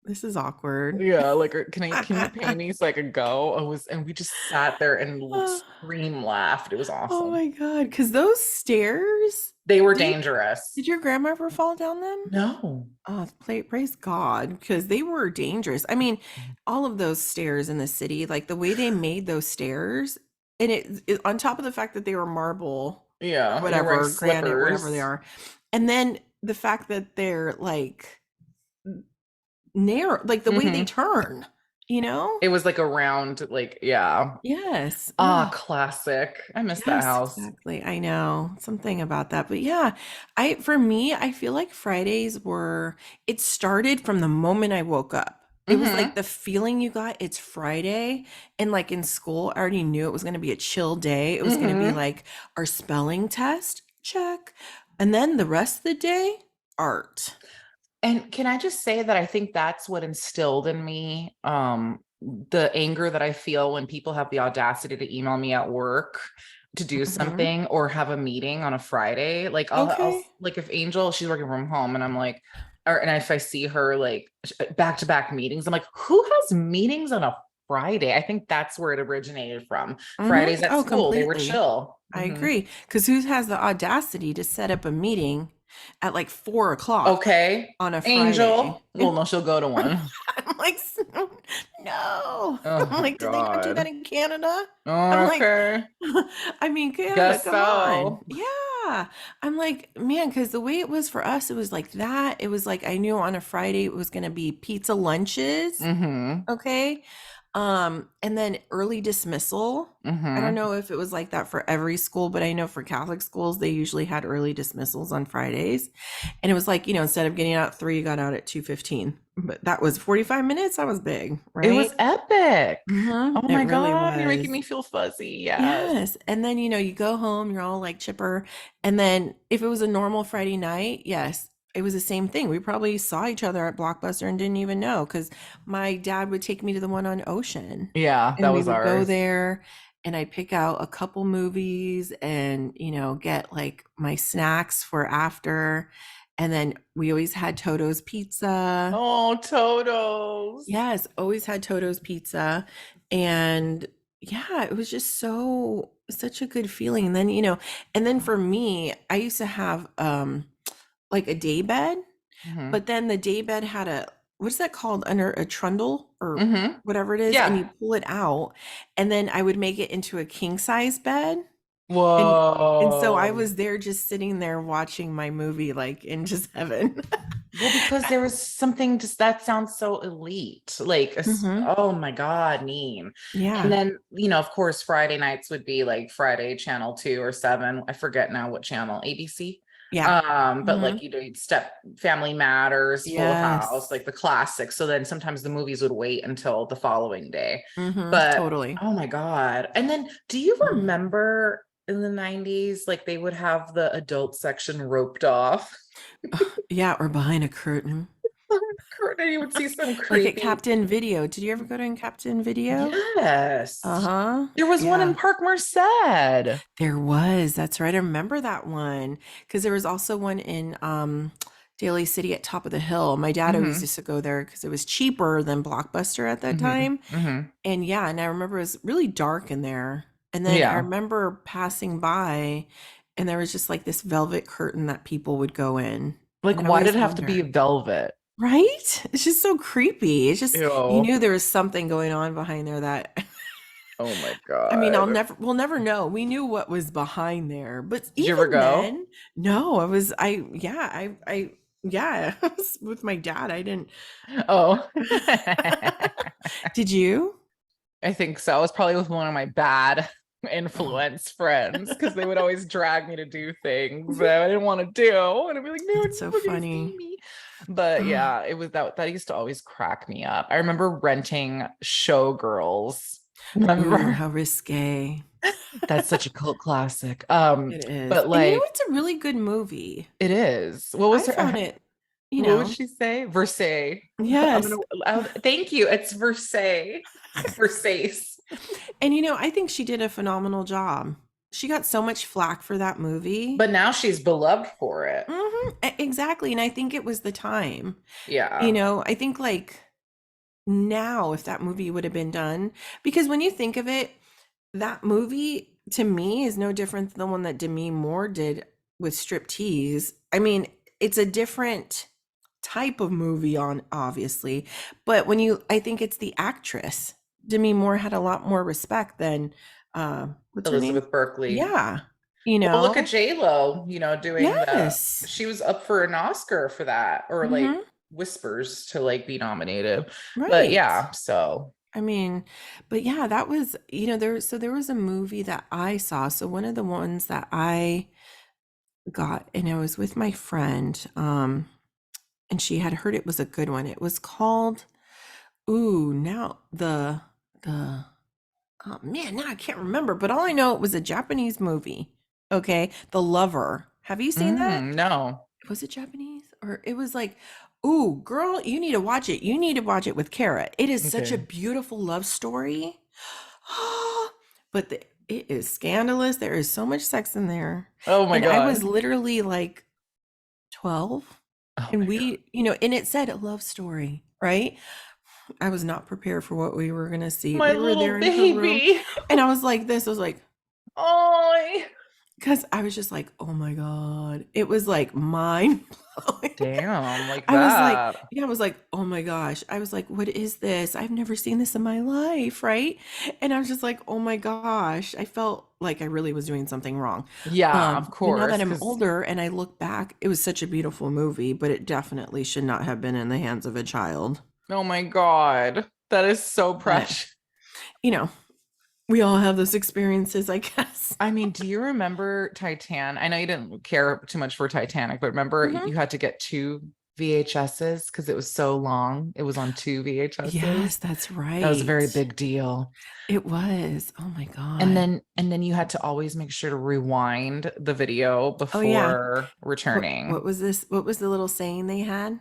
this is awkward. Yeah, like, can you pay me so I could go? And we just sat there and scream laughed. It was Oh awesome. my God. Because those stairs, They were did, dangerous. did your grandma ever fall down them? No. Oh, praise God, because they were dangerous. I mean, all of those stairs in the city, like the way they made those stairs, and on top of the fact that they were marble or Yeah, and you're wearing whatever, granite, whatever they slippers. are, and then the fact that they're like narrow, like the way they Hmm. turn, you know? It was like a round, like, yeah. Yes. Ah, Oh, classic. I miss that yes, house. exactly. I know something about that. But yeah, for me, I feel like Fridays were, it started from the moment I woke up. It was like Hmm. the feeling you got, it's Friday. And like in school, I already knew it was going to be a chill day. It was going to be Hmm. like our spelling test, check. And then the rest of the day, art. And can I just say that I think that's what instilled in me the anger that I feel when people have the audacity to email me at work to do Mhm. something or have a meeting on a Friday. Like Okay. like if Angel, she's working from home and I'm like, or and if I see her like back to back meetings, I'm like, who has meetings on a Friday? I think that's where it originated from. Mhm. Fridays at Oh, school, they were completely. chill. I agree. Because who has the audacity to set up a meeting at like 4 o'clock Okay, on a Friday? Angel. Well, no, she'll go to one. I'm like, no. Oh I'm my like, did they not do that God. in Canada? I'm like, Okay. I mean, Canada, Guess come on. so. Yeah. I'm like, man, because the way it was for us, it was like that. It was like I knew on a Friday it was going to be pizza lunches. Mm-hmm. Okay. And then early dismissal. I don't Mm-hmm. know if it was like that for every school, but I know for Catholic schools, they usually had early dismissals on Fridays. And it was like, instead of getting out at 3, you got out at 2:15. But that was 45 minutes. That was big, It right? was epic. Oh It my really God, you're making was. me feel fuzzy. Yes. Yes. And then, you go home, you're all like chipper. And then if it was a normal Friday night, yes, it was the same thing. We probably saw each other at Blockbuster and didn't even know because my dad would take me to the one on Ocean Yeah, that and we was would go ours. there and I'd pick out a couple movies and, get like my snacks for after. And then we always had Toto's Pizza. Oh, Totos. Yes, always had Toto's Pizza. And yeah, it was just such a good feeling. And then, and then for me, I used to have like a day bed, Mm-hmm. but then the day bed had what's that called under a trundle or Mm-hmm. whatever it is, and Yeah. you pull it out, and then I would make it into a king size bed. And so I Whoa. was there just sitting there watching my movie like in just heaven. Well, because there was something just that sounds so elite. Like, Hmm. oh my God, mean. And Yeah. then, of course, Friday nights would be like Friday channel 2 or 7. I forget now what channel, ABC. Yeah. But Hmm. like, you'd step Family Matters, Full House, Yes. like the classics. So then sometimes the movies would wait until the following day. Hmm. But Totally. oh my God. And then do you Mm. remember in the 90s, like they would have the adult section roped off? Yeah, or behind a curtain. And you would see some Like at creepy. Captain Video. Did you ever go to Captain Video? Yes. Uh-huh. There was one in Yeah. Park Merced. There was. That's right. I remember that one. Because there was also one in Daly City at Top of the Hill. My dad always Mm-hmm. used to go there because it was cheaper than Blockbuster at that Mm-hmm. time. Mm-hmm. And yeah, and I remember it was really dark in there. And then I Yeah. remember passing by and there was just like this velvet curtain that people would go in. Like, And I why did always it have to be wonder. velvet? Right? It's just so creepy. It's just you Ew. knew there was something going on behind there that Oh my I mean, God. we'll never know. We knew what was behind there. But Did you ever even go? then, no, yeah, I was with my dad. I didn't. Oh. Did you? I think so. I was probably with one of my bad influence friends because they would always drag me to do things that I didn't want to do. And I'd be like, no, That's so nobody's see funny. me. But yeah, it was that used to always crack me up. I remember renting Showgirls. Ooh, Remember? how risque. That's such a cult classic. It is. But And like it's a really good movie. it is. What was I her? found it, What would she say? Versailles. I'm yes. gonna. Thank you. It's Versailles. Versace. And I think she did a phenomenal job. She got so much flack for that movie. But now she's beloved for it. Exactly. And I think it was the time. Yeah. I think like now, if that movie would have been done, because when you think of it, that movie to me is no different than the one that Demi Moore did with Striptease. I mean, it's a different type of movie on obviously, but I think it's the actress. Demi Moore had a lot more respect than what's her name? Elizabeth Berkley. Yeah. Well, look at J Lo, doing the. Yes. She was up for an Oscar for that, or like Hmm. whispers to like be nominated. But Right. yeah, so. I mean, but yeah, that was, there was a movie that I saw. So one of the ones that I got, and I was with my friend, and she had heard it was a good one. It was called, ooh, now the, oh man, now I can't remember, but all I know it was a Japanese movie. Okay. The Lover. Have you seen that? No. Was it Japanese? Or it was like, ooh, girl, you need to watch it. You need to watch it with Kara. It is such a Okay. beautiful love story. But it is scandalous. There is so much sex in there. Oh my And I was God. literally like 12 Oh and my God. we, you know, and it said a love story, right? I was not prepared for what we were going to see. My We were there little in her room baby. and I was like this, I was like, Oh, because I was just like, oh my God. It was like mind blowing. damn, like I was like, that. yeah, I was like, oh my gosh. I was like, what is this? I've never seen this in my life, right? And I was just like, oh my gosh. I felt like I really was doing something wrong. Yeah, of But now course. that I'm Because, older and I look back, it was such a beautiful movie, but it definitely should not have been in the hands of a child. oh my God, that is so But, precious. you know, we all have those experiences, I guess. I mean, do you remember Titan? I know you didn't care too much for Titanic, but remember Mhm. you had to get two VHSs because it was so long. It was on two VHSs. Yes, that's That was a very right. big deal. It was. Oh my And God. then you had to always make sure to rewind the video Oh yeah. before What returning was this? What was the little saying they had?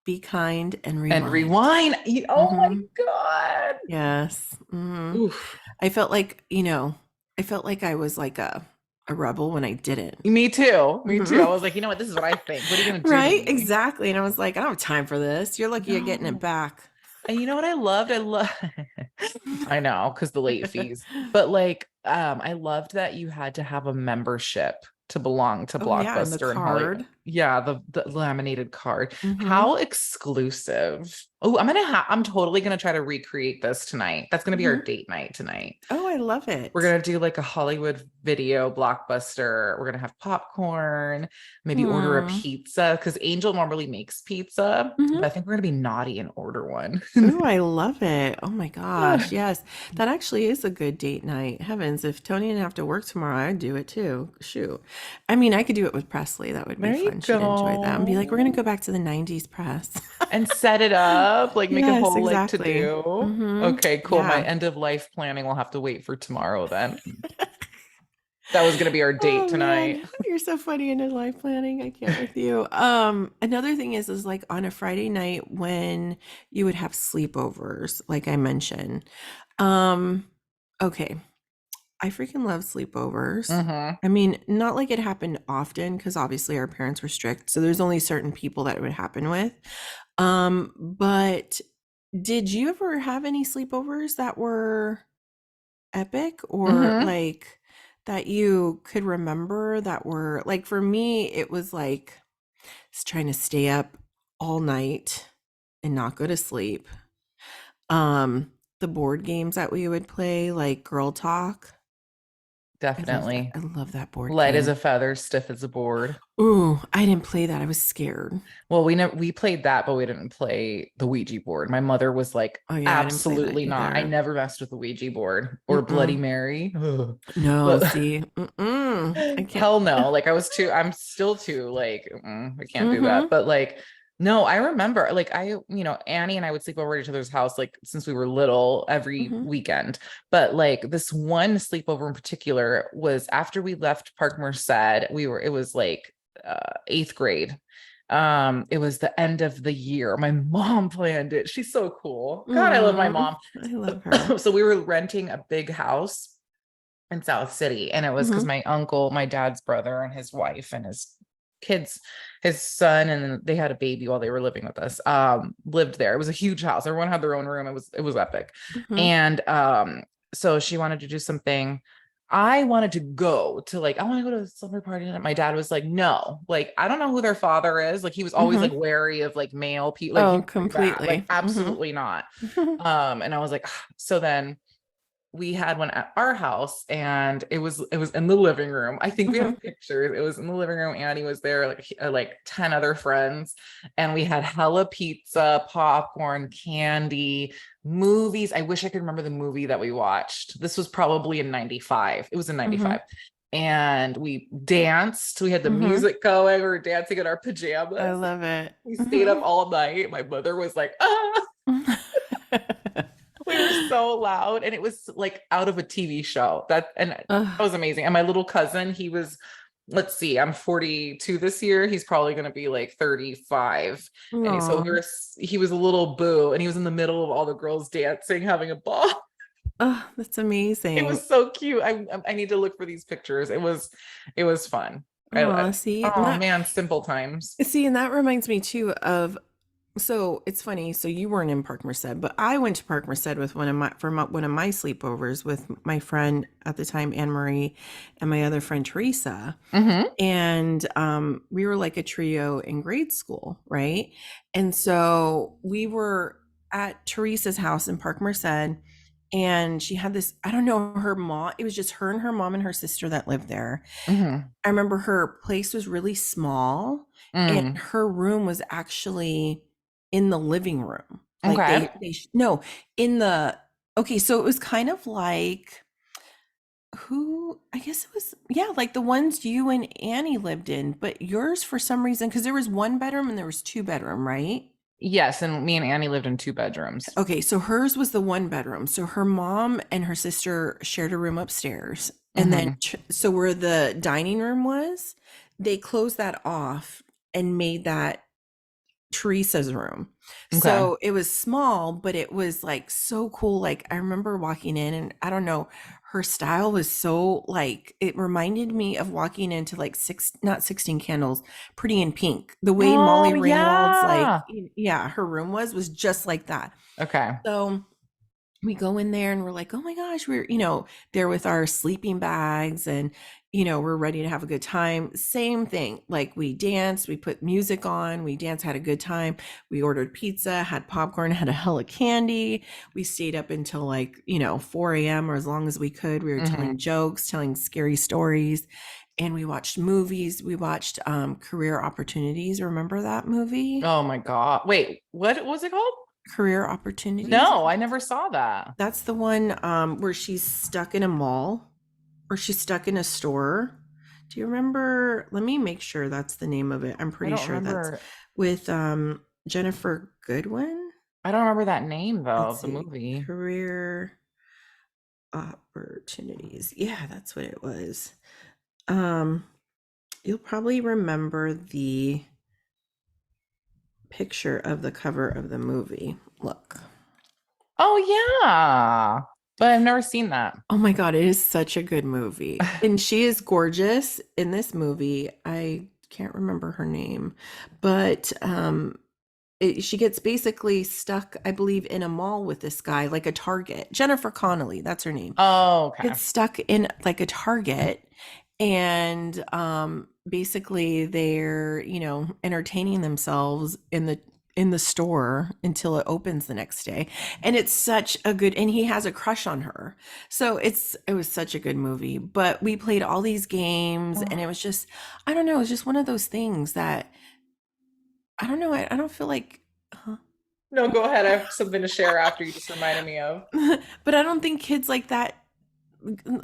Be kind and and rewind. rewind. Oh my Hmm. God. Yes. Hmm. Oof. I felt like, you know, I felt like I was like a rebel when I didn't. Me too. Me too. Hmm. I was like, you know what? This is what I think. What are you going to do to Right? me? Exactly. And I was like, I don't have time for this. You're lucky you're getting it No. back. And you know what I loved? I love I know because the late fees. But like I loved that you had to have a membership to belong to Oh yeah, and the Blockbuster in Hollywood. card. Yeah, the laminated card. Hmm. How exclusive. Oh, I'm totally gonna try to recreate this tonight. That's gonna be our Hmm. date night tonight. Oh, I love We're it. gonna do like a Hollywood video blockbuster. We're gonna have popcorn, maybe order a Hmm. pizza because Angel normally makes pizza, but I Hmm. think we're gonna be naughty and order one. Ooh, I love it. Oh my gosh. Yes. That actually is a good date night. Heavens, if Tony didn't have to work tomorrow, I'd do it too. Shoot. I mean, I could do it with Presley. That would be There you fun. She'd enjoy that and be like, we're going to go. go back to the 90s press. And set it up, like make a Yes, whole like to exactly. do. Hmm. Okay, cool. My Yeah. end of life planning will have to wait for tomorrow then. That was gonna be our date Oh tonight. man, you're so funny into life planning. I can't with you. Another thing is like on a Friday night when you would have sleepovers, like I mentioned. Um, okay. I freaking love sleepovers. Mm-hmm. I mean, not like it happened often because obviously our parents were strict. So there's only certain people that it would happen with. But did you ever have any sleepovers that were epic or Mm-hmm. like that you could remember that were like for me, it was like just trying to stay up all night and not go to sleep. The board games that we would play, like Girl Talk. I love that. Definitely. I love that board Light as a game. feather, stiff as a board. Ooh, I didn't play that. I was scared. Well, we played that, but we didn't play the Ouija board. My mother was like, Oh yeah, I didn't play that absolutely not. I either. never messed with the Ouija board or Bloody Mm-mm. Mary. Ugh. No, But see, mm-mm. I can't. hell no. Like I'm still too like, I can't do that. Mm-hmm. But like, no, I remember like Annie and I would sleep over at each other's house like since we were little every Mm-hmm. weekend. But like this one sleepover in particular was after we left Park Merced, it was like eighth grade. It was the end of the year. My mom planned it. She's so cool. God, I love my Mm, mom. I love her. So we were renting a big house in South City. And it was because Mm-hmm. my uncle, my dad's brother, and his wife and his kids, his son, and they had a baby while they were living with us, lived there. It was a huge house. Everyone had their own room. It was epic. Mm-hmm. And so she wanted to do something. I wanted to go to like, I want to go to a slumber party. And my dad was like, no, like, I don't know who their father is. Like, he was always like Mm-hmm. wary of like male people. Like, he Oh, was like that, like, completely. Mm-hmm. absolutely not. And I was like, so then we had one at our house and it was in the living room. I think we Mm-hmm. have pictures. It was in the living room. Annie was there, like 10 other friends. And we had hella pizza, popcorn, candy, movies. I wish I could remember the movie that we watched. This was probably in 95. It was in Mm-hmm. 95. And we danced. We had the Mm-hmm. music going. We were dancing in our I pajamas. love it. We stayed up Mm-hmm. all night. My mother was like, ah. We were so loud and it was like out of a TV show. That Ugh. was amazing. And my little cousin, let's see, I'm 42 this year. He's probably going to be like 35. And so Aw. he was a little boo and he was in the middle of all the girls dancing, having a ball. Oh, that's It amazing. was so cute. I need to look for these pictures. It was fun. Oh, see, and Oh man, simple times. and that reminds me too of, so it's funny. So you weren't in Park Merced, but I went to Park Merced with one of my sleepovers with my friend at the time, Anne Marie, and my other friend Teresa. Mm-hmm. And we were like a trio in grade school, right? And so we were at Teresa's house in Park Merced, and she had this, I don't know, her mom, it was just her and her mom and her sister that lived there. Mm-hmm. I remember her place was really small, and Mm. her room was actually in the living room. Like Okay. no, in the, okay, so it was kind of like, who, I guess it was, yeah, like the ones you and Annie lived in, but yours for some reason, because there was one bedroom and there was two bedroom, right? Yes, and me and Annie lived in two bedrooms. Okay, so hers was the one bedroom. So her mom and her sister shared a room upstairs. And then, Mm-hmm. so where the dining room was, they closed that off and made that Teresa's room. Okay. So it was small, but it was like so cool. Like I remember walking in, and I don't know, her style was so like, it reminded me of walking into like not 16 Candles, Pretty in Pink. The way Oh Molly Ringwald's like, yeah. yeah, her room was just like that. Okay. So we go in there and we're like, oh my gosh, we're, there with our sleeping bags, and, we're ready to have a good time. Same thing. Like we danced, we put music on, we danced, had a good time. We ordered pizza, had popcorn, had a hell of candy. We stayed up until like, 4 a.m. or as long as we could. We were Mm-hmm. telling jokes, telling scary stories, and we watched movies. We watched Career Opportunities. Remember that movie? Oh my God. Wait, what was it called? Career Opportunities. No, I never saw that. That's the one where she's stuck in a mall or she's stuck in a store. Do you remember? Let me make sure that's the name of it. I'm I pretty don't sure that's remember. with Jennifer Goodwin. I don't remember that name though Let's of the see. movie. Career Opportunities. Yeah, that's what it was. Um, you'll probably remember the picture of the cover of the movie. Look. Oh yeah. But I've never seen that. Oh my God, it is such a good movie. And she is gorgeous in this movie. I can't remember her name, but she gets basically stuck, I believe, in a mall with this guy, like a Target. Jennifer Connelly, that's her name. Oh, okay. Gets stuck in like a Target, and basically they're, entertaining themselves in the store until it opens the next day. And it's such a good, and he has a crush on her. So it was such a good movie. But we played all these games, and it was just, I don't know, it was just one of those things that, I don't know, I don't feel like, uh, No, go ahead. I have something to share after you just reminded me of. but I don't think kids like that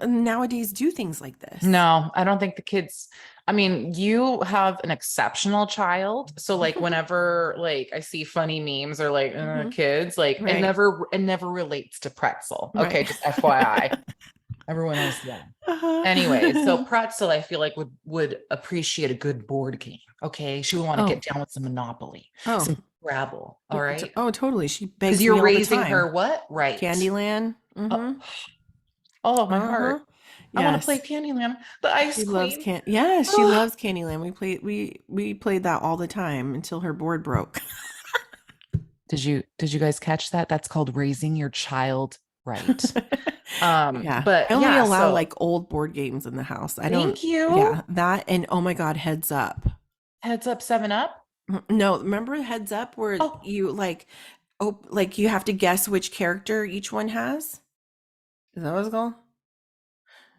nowadays do things like this. No, I don't think the kids, I mean, you have an exceptional child. So like whenever like I see funny memes or like Mhm. kids, like Right. it never relates to pretzel. Right. Okay, just FYI. Everyone else, yeah. Anyway, so Uh-huh. Pretzel, I feel like would appreciate a good board game. Okay, she would want to Oh, get down with some Monopoly, oh, some Scrabble. All right, oh, totally. She because begs you're me all the raising time. her what right? Candyland. Oh, Mm-hmm. oh, my Uh-huh. heart. I want to play Yes. Candyland, the Ice She loves Queen. can Yeah, she Oh, loves Candyland. We played that all the time until her board broke. did you guys catch that? That's called raising your child right. Yeah. I But only yeah, allow so like old board games in the house. I don't, thank you. yeah, that, and oh my God, Heads Up. Heads up, 7 Up. No, remember Heads Up where Oh, you like, oh, like you have to guess which character each one has? Is that what it's called?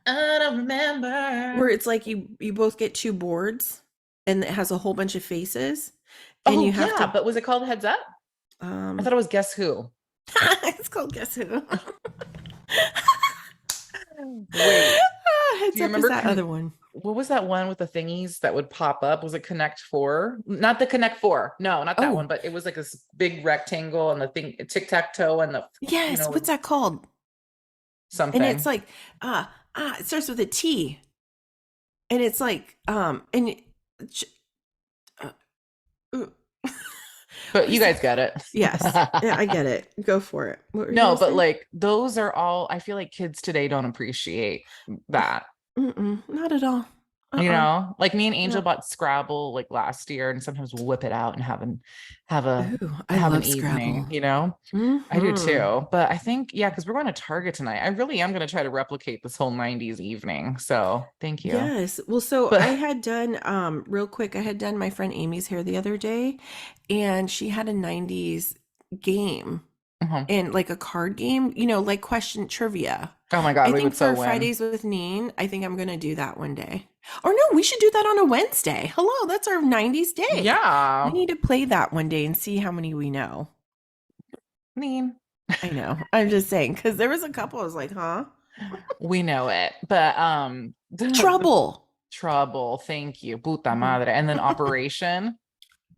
I don't Where remember. it's like you both get two boards and it has a whole bunch of faces, and you Oh have yeah, to but was it called Heads Up? I um thought it was Guess Who. it's called Guess Who. Wait, do Heads you Up is remember that other one. what was that one with the thingies that would pop up? Was it Connect Four? Not the Connect Four. No, not that one, Oh, but it was like this big rectangle and the thing tic-tac-toe and the yes, what's that called? And it's something. like it starts with a T, and it's like and uh, But What you is guys that get called? it. Yes. Yeah, I get it. Go for it. What were you No, gonna but say? like those are all, I feel like kids today don't appreciate that. Mm-mm, not at all. You Uh-uh. know, like me and Angel No. bought Scrabble like last year, and sometimes we'll whip it out and have a Ooh, I have an love evening, Scrabble. you know. I do Mm-hmm. too. But I think, yeah, because we're going to Target tonight. I really am going to try to replicate this whole 90s evening. So thank you. Yes. Well, so I But had done real quick, I had done my friend Amy's hair the other day, and she had a 90s game mhm. and like a card game, like question trivia. Oh my God, I we think would so for win. Fridays with Neen, I think I'm gonna do that one day. Or no, we should do that on a Wednesday. Hello, that's our 90s day. We Yeah. need to play that one day and see how many we know. I mean, I know. I'm just saying, because there was a couple I was like, huh? we know it. But the Trouble. trouble, thank you. Puta Mhm. madre. And then Operation.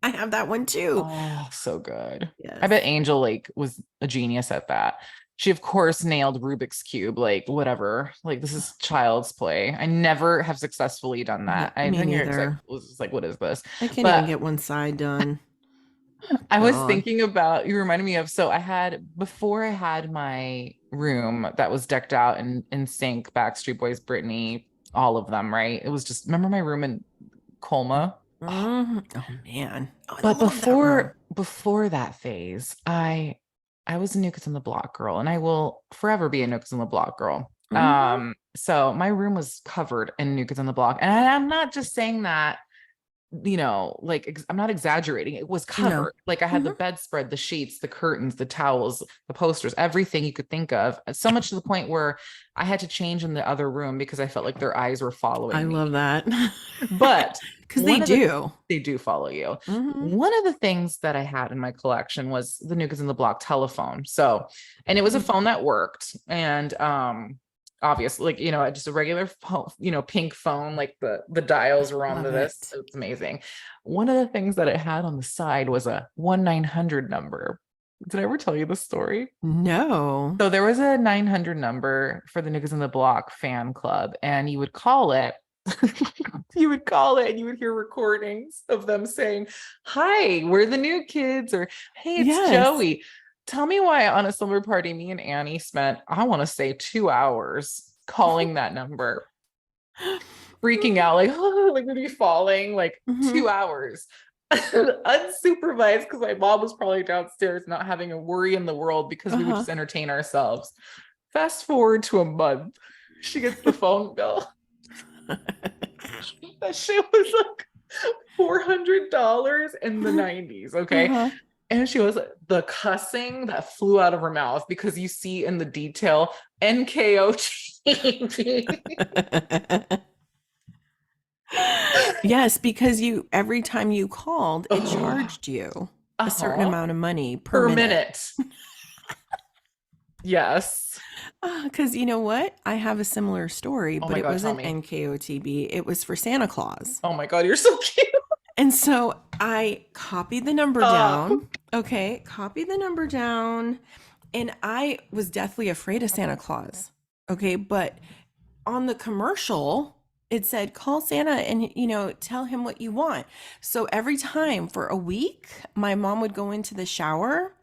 I have that one too. Oh, so good. I bet Yes. Angel like was a genius at that. She of course nailed Rubik's Cube, like whatever. Like this is child's play. I never have successfully done that. I Me think you're neither. was just like, what is this? I can't even But get one side done. I was God. thinking about, you reminded me of, so I had before I had my room that was decked out in sync, Backstreet Boys, Britney, all of them, right? It was just, remember my room in Colma? Oh, Mhm. Oh man. Oh, I but love that room. before that phase, I was a New Kids on the Block girl, and I will forever be a New Kids on the Block girl. Hmm. So my room was covered in New Kids on the Block, and I'm not just saying that, like I'm not exaggerating. It was No. covered. Like I had the Hmm. bedspread, the sheets, the curtains, the towels, the posters, everything you could think of. So much to the point where I had to change in the other room because I felt like their eyes were I following me. love that. But Because they one of the do. they do follow you. Hmm. One of the things that I had in my collection was the New Kids in the Block telephone. So, and it was a phone that worked. And obviously, like, just a regular phone, pink phone, like the dials were on Love this. it. It's amazing. One of the things that it had on the side was a 1-900 number. Did I ever tell you the story? No. So there was a 900 number for the New Kids in the Block fan club, and you would call it. You would call it and you would hear recordings of them saying, "Hi, we're the new kids," or "Hey, it's Yes. Joey." Tell me why on a slumber party, me and Annie spent, I want to say, 2 hours calling that number, freaking out, like, oh, like we'd be falling, like Hmm. 2 hours. Unsupervised, because my mom was probably downstairs not having a worry in the world because we would Uh-huh. just entertain ourselves. Fast forward to a month, she gets the phone bill. That shit was like $400 in the 90s. Okay. Uh-huh. And she was the cussing that flew out of her mouth because you see in the detail NKOTB. Yes, because you every time you called, it Oh, charged you a certain uh-huh. amount of money per Per minute. minute. Yes. Because you know what? I have a similar story, Oh but my it God, tell wasn't me. NKOTB. It was for Santa Claus. Oh my God, you're so cute. And so I copied the number down. Okay, copied the number down. And I was deathly afraid of Santa Claus. Okay, but on the commercial, it said, call Santa and, tell him what you want. So every time for a week, my mom would go into the shower.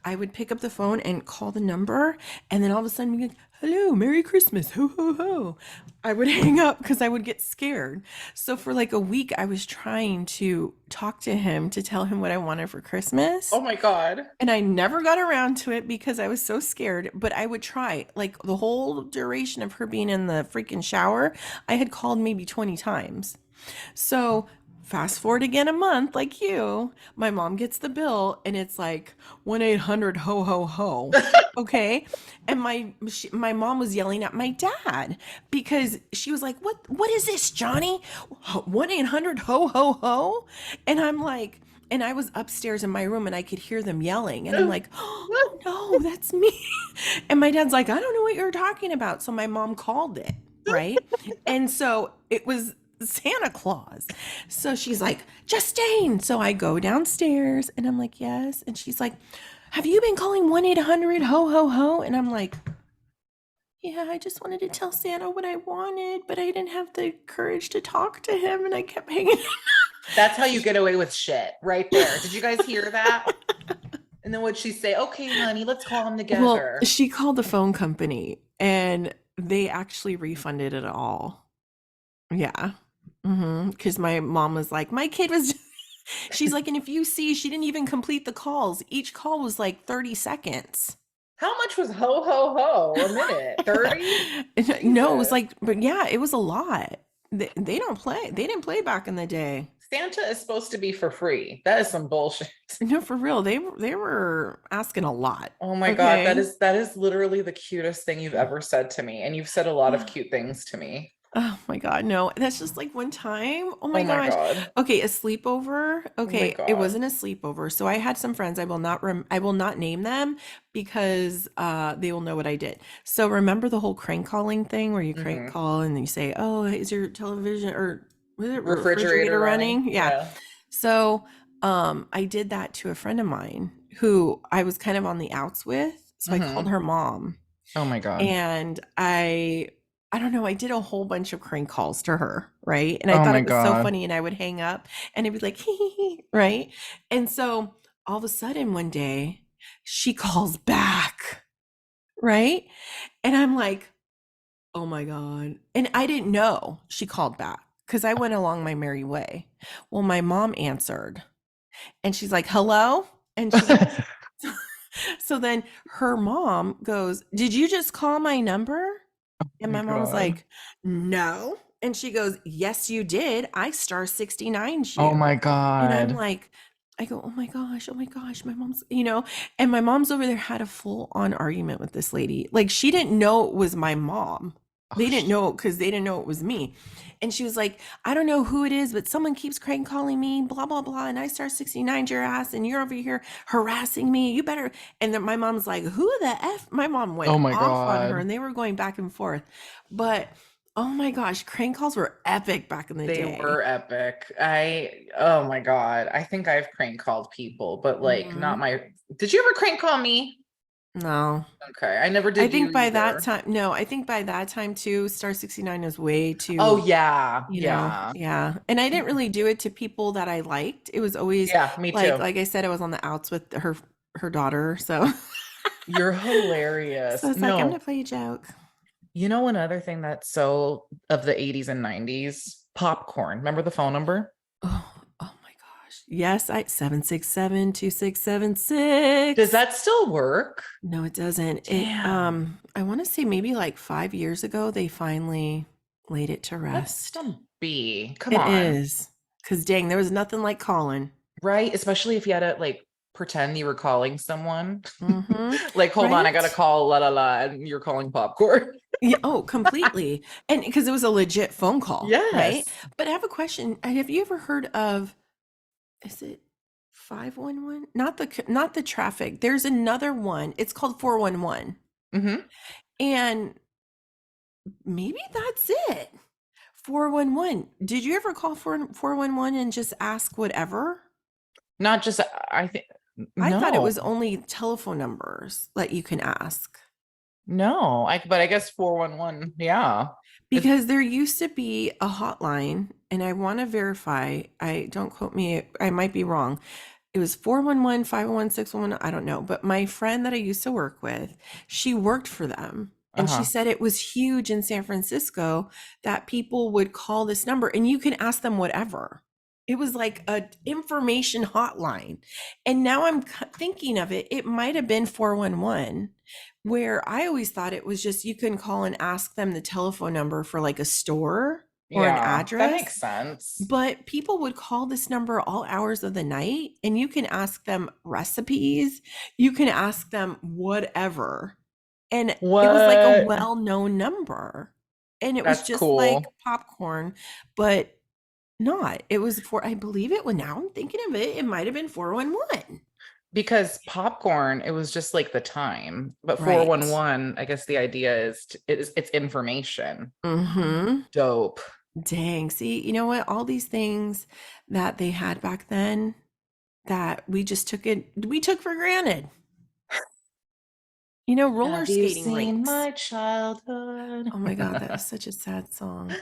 I would pick up the phone and call the number. And then all of a sudden, be like, hello, Merry Christmas, ho, ho, ho. I would hang up because I would get scared. So for like a week, I was trying to talk to him to tell him what I wanted for Oh Christmas. my God. And I never got around to it because I was so scared, but I would try. Like the whole duration of her being in the freaking shower, I had called maybe 20 times. So fast forward again a month, like you, my mom gets the bill and it's like 1-800 ho ho ho. Okay. And my mom was yelling at my dad because she was like, what is this, Johnny? 1-800 ho ho ho. And I'm like, and I was upstairs in my room and I could hear them yelling. And I'm like, oh no, that's me. And my dad's like, I don't know what you're talking about. So my mom called it, right? And so it was Santa Claus. So she's like, Justine. So I go downstairs and I'm like, yes. And she's like, have you been calling 1-800 ho ho ho? And I'm like, yeah, I just wanted to tell Santa what I wanted, but I didn't have the courage to talk to him and I kept hanging up. That's how you get away with shit right there. Did you guys hear that? And then what'd she say? Okay, honey, let's call them Well, together. she called the phone company and they actually refunded it all. Yeah. Because my mom was like, my kid was, she's like, and if you see, she didn't even complete the calls. Each call was like 30 seconds. How much was ho ho ho a minute? 30? No, it was Jesus. like, but yeah, it was a lot. They don't play. They didn't play back in the day. Santa is supposed to be for free. That is some bullshit. No, for real. They were asking a lot. Oh my God, Okay. that is literally the cutest thing you've ever said to me. And you've said a lot of cute things to me. Oh my God, no. That's just like one time. Oh Oh my my gosh. God. Okay, a sleepover. Oh my Okay, it God. wasn't a sleepover. So I had some friends. I will not name them because they will know what I did. So remember the whole crank calling thing where you crank Hmm. call and you say, "Oh, is your television or was it Refrigerator refrigerator running. running?" Yeah. Yeah. So I did that to a friend of mine who I was kind of on the outs with. So I called Hmm. her mom Oh my God. and I don't know, I did a whole bunch of crank calls to her, right? And I Oh thought my it was so God. funny and I would hang up and it'd be like, hee hee hee, right? And so all of a sudden one day she calls back, right? And I'm like, oh my God. And I didn't know she called back because I went along my merry way. Well, my mom answered and she's like, hello? And she goes, so then her mom goes, did you just call my number? Oh And my my mom was God. like, no. And she goes, yes, you did. I star 69'd Oh you. my And I'm God. like, I go, oh my gosh, my mom's, and my mom's over there had a full on argument with this lady. Like, she didn't know it was my mom. Oh, They didn't know because they didn't know it was me. And she was like, I don't know who it is, but someone keeps crank calling me, blah, blah, blah. And I star 69 your ass, and you're over here harassing me. You better. And then my mom's like, who the F? My mom went oh my off on her God. and they were going back and forth. But oh my gosh, crank calls were epic back in the They day. were epic. Oh my God. I think I've crank called people, but like not Hmm. my, did you ever crank call me? No. Okay. I never I did you think by that either. time, no, I think by that time too, Star 69 is way Oh too, yeah. Yeah. yeah. And I didn't really do it to people that I liked. It was always Yeah, me like, too. like I said, I was on the outs with her daughter. So, You're so hilarious. it's like, I'm gonna No, play a joke. you know another thing that's so of the 80s and 90s? Popcorn. Remember the phone number? Oh my gosh. Yes, I 767-2676. Does that still work? No, it doesn't. Damn. I want to say maybe like 5 years ago they finally laid it to That's rest. some B. Come It on. is. Cause dang, there was nothing like calling. Right? Especially if you had to like pretend you were calling someone. Mm-hmm. Like, hold on, I gotta Right? call la la la, and you're calling popcorn. Yeah, oh, completely. And because it was a legit phone call, right? Yes. But I have a question. Have you ever heard of, is it 511? Not the traffic. There's another one. It's called 411. Hmm. And maybe that's it. 411. Did you ever call 411 and just ask whatever? Not just I think I thought it no. was only telephone numbers that you can ask. No. But I guess 411, yeah. Is Because there used to be a hotline, and I want to verify. I don't quote me, I might be wrong. It was 411, 511, 611. I don't know. But my friend that I used to work with, she worked for them. And she uh-huh. said it was huge in San Francisco that people would call this number and you can ask them whatever. It was like a information hotline. And now I'm thinking of it, it might have been 411, where I always thought it was just you can call and ask them the telephone number for like a store or an Yeah, that address. makes sense. But people would call this number all hours of the night and you can ask them recipes, you can ask them whatever. And it was like a What? well-known number. And it was That's just like cool. popcorn, but not. It was for, I believe it when now I'm thinking of it, it might have been 411. Because popcorn, it was just like the time. But Right. 411, I guess the idea is it's information. Mm-hmm. Dope. Dang. See, you know what? All these things that they had back then that we took for granted. Roller Have you skating seen rinks. my childhood? Oh my God, that is such a sad song.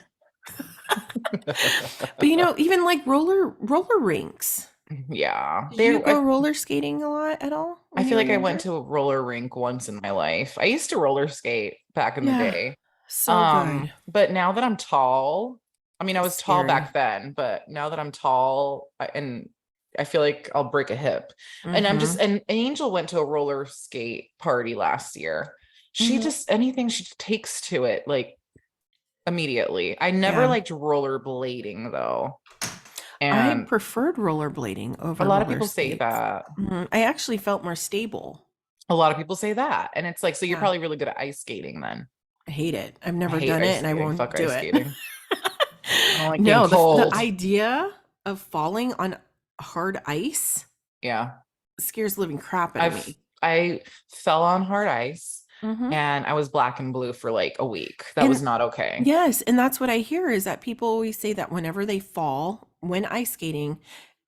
But even like roller rinks. Yeah, Did you there. go roller skating a lot at all I when you feel were like I went younger? to a roller rink once in my life. I used to roller skate back in the Yeah, day. so good. But now that I'm tall, I mean, I was tall Scary. back then, but now that I'm tall, and I feel like I'll break a hip. And Mm-hmm. and Angel went to a roller skate party last year. She Mm-hmm. just, anything she takes to it, like immediately. I never Yeah. liked rollerblading though. I And preferred rollerblading a over lot of roller people say skates. that. I actually felt more stable. A lot of people say that. And it's like, so you're Yeah. probably really good at ice skating then. I hate it. I've I never hate done it ice and I skating. won't Fuck do ice it. skating. I don't like being No, the cold. idea of falling on hard ice Yeah. scares the living crap out of me. I fell on hard ice Hmm. and I was black and blue for like a week. That was And not okay. yes, and that's what I hear is that people always say that whenever they fall when ice skating,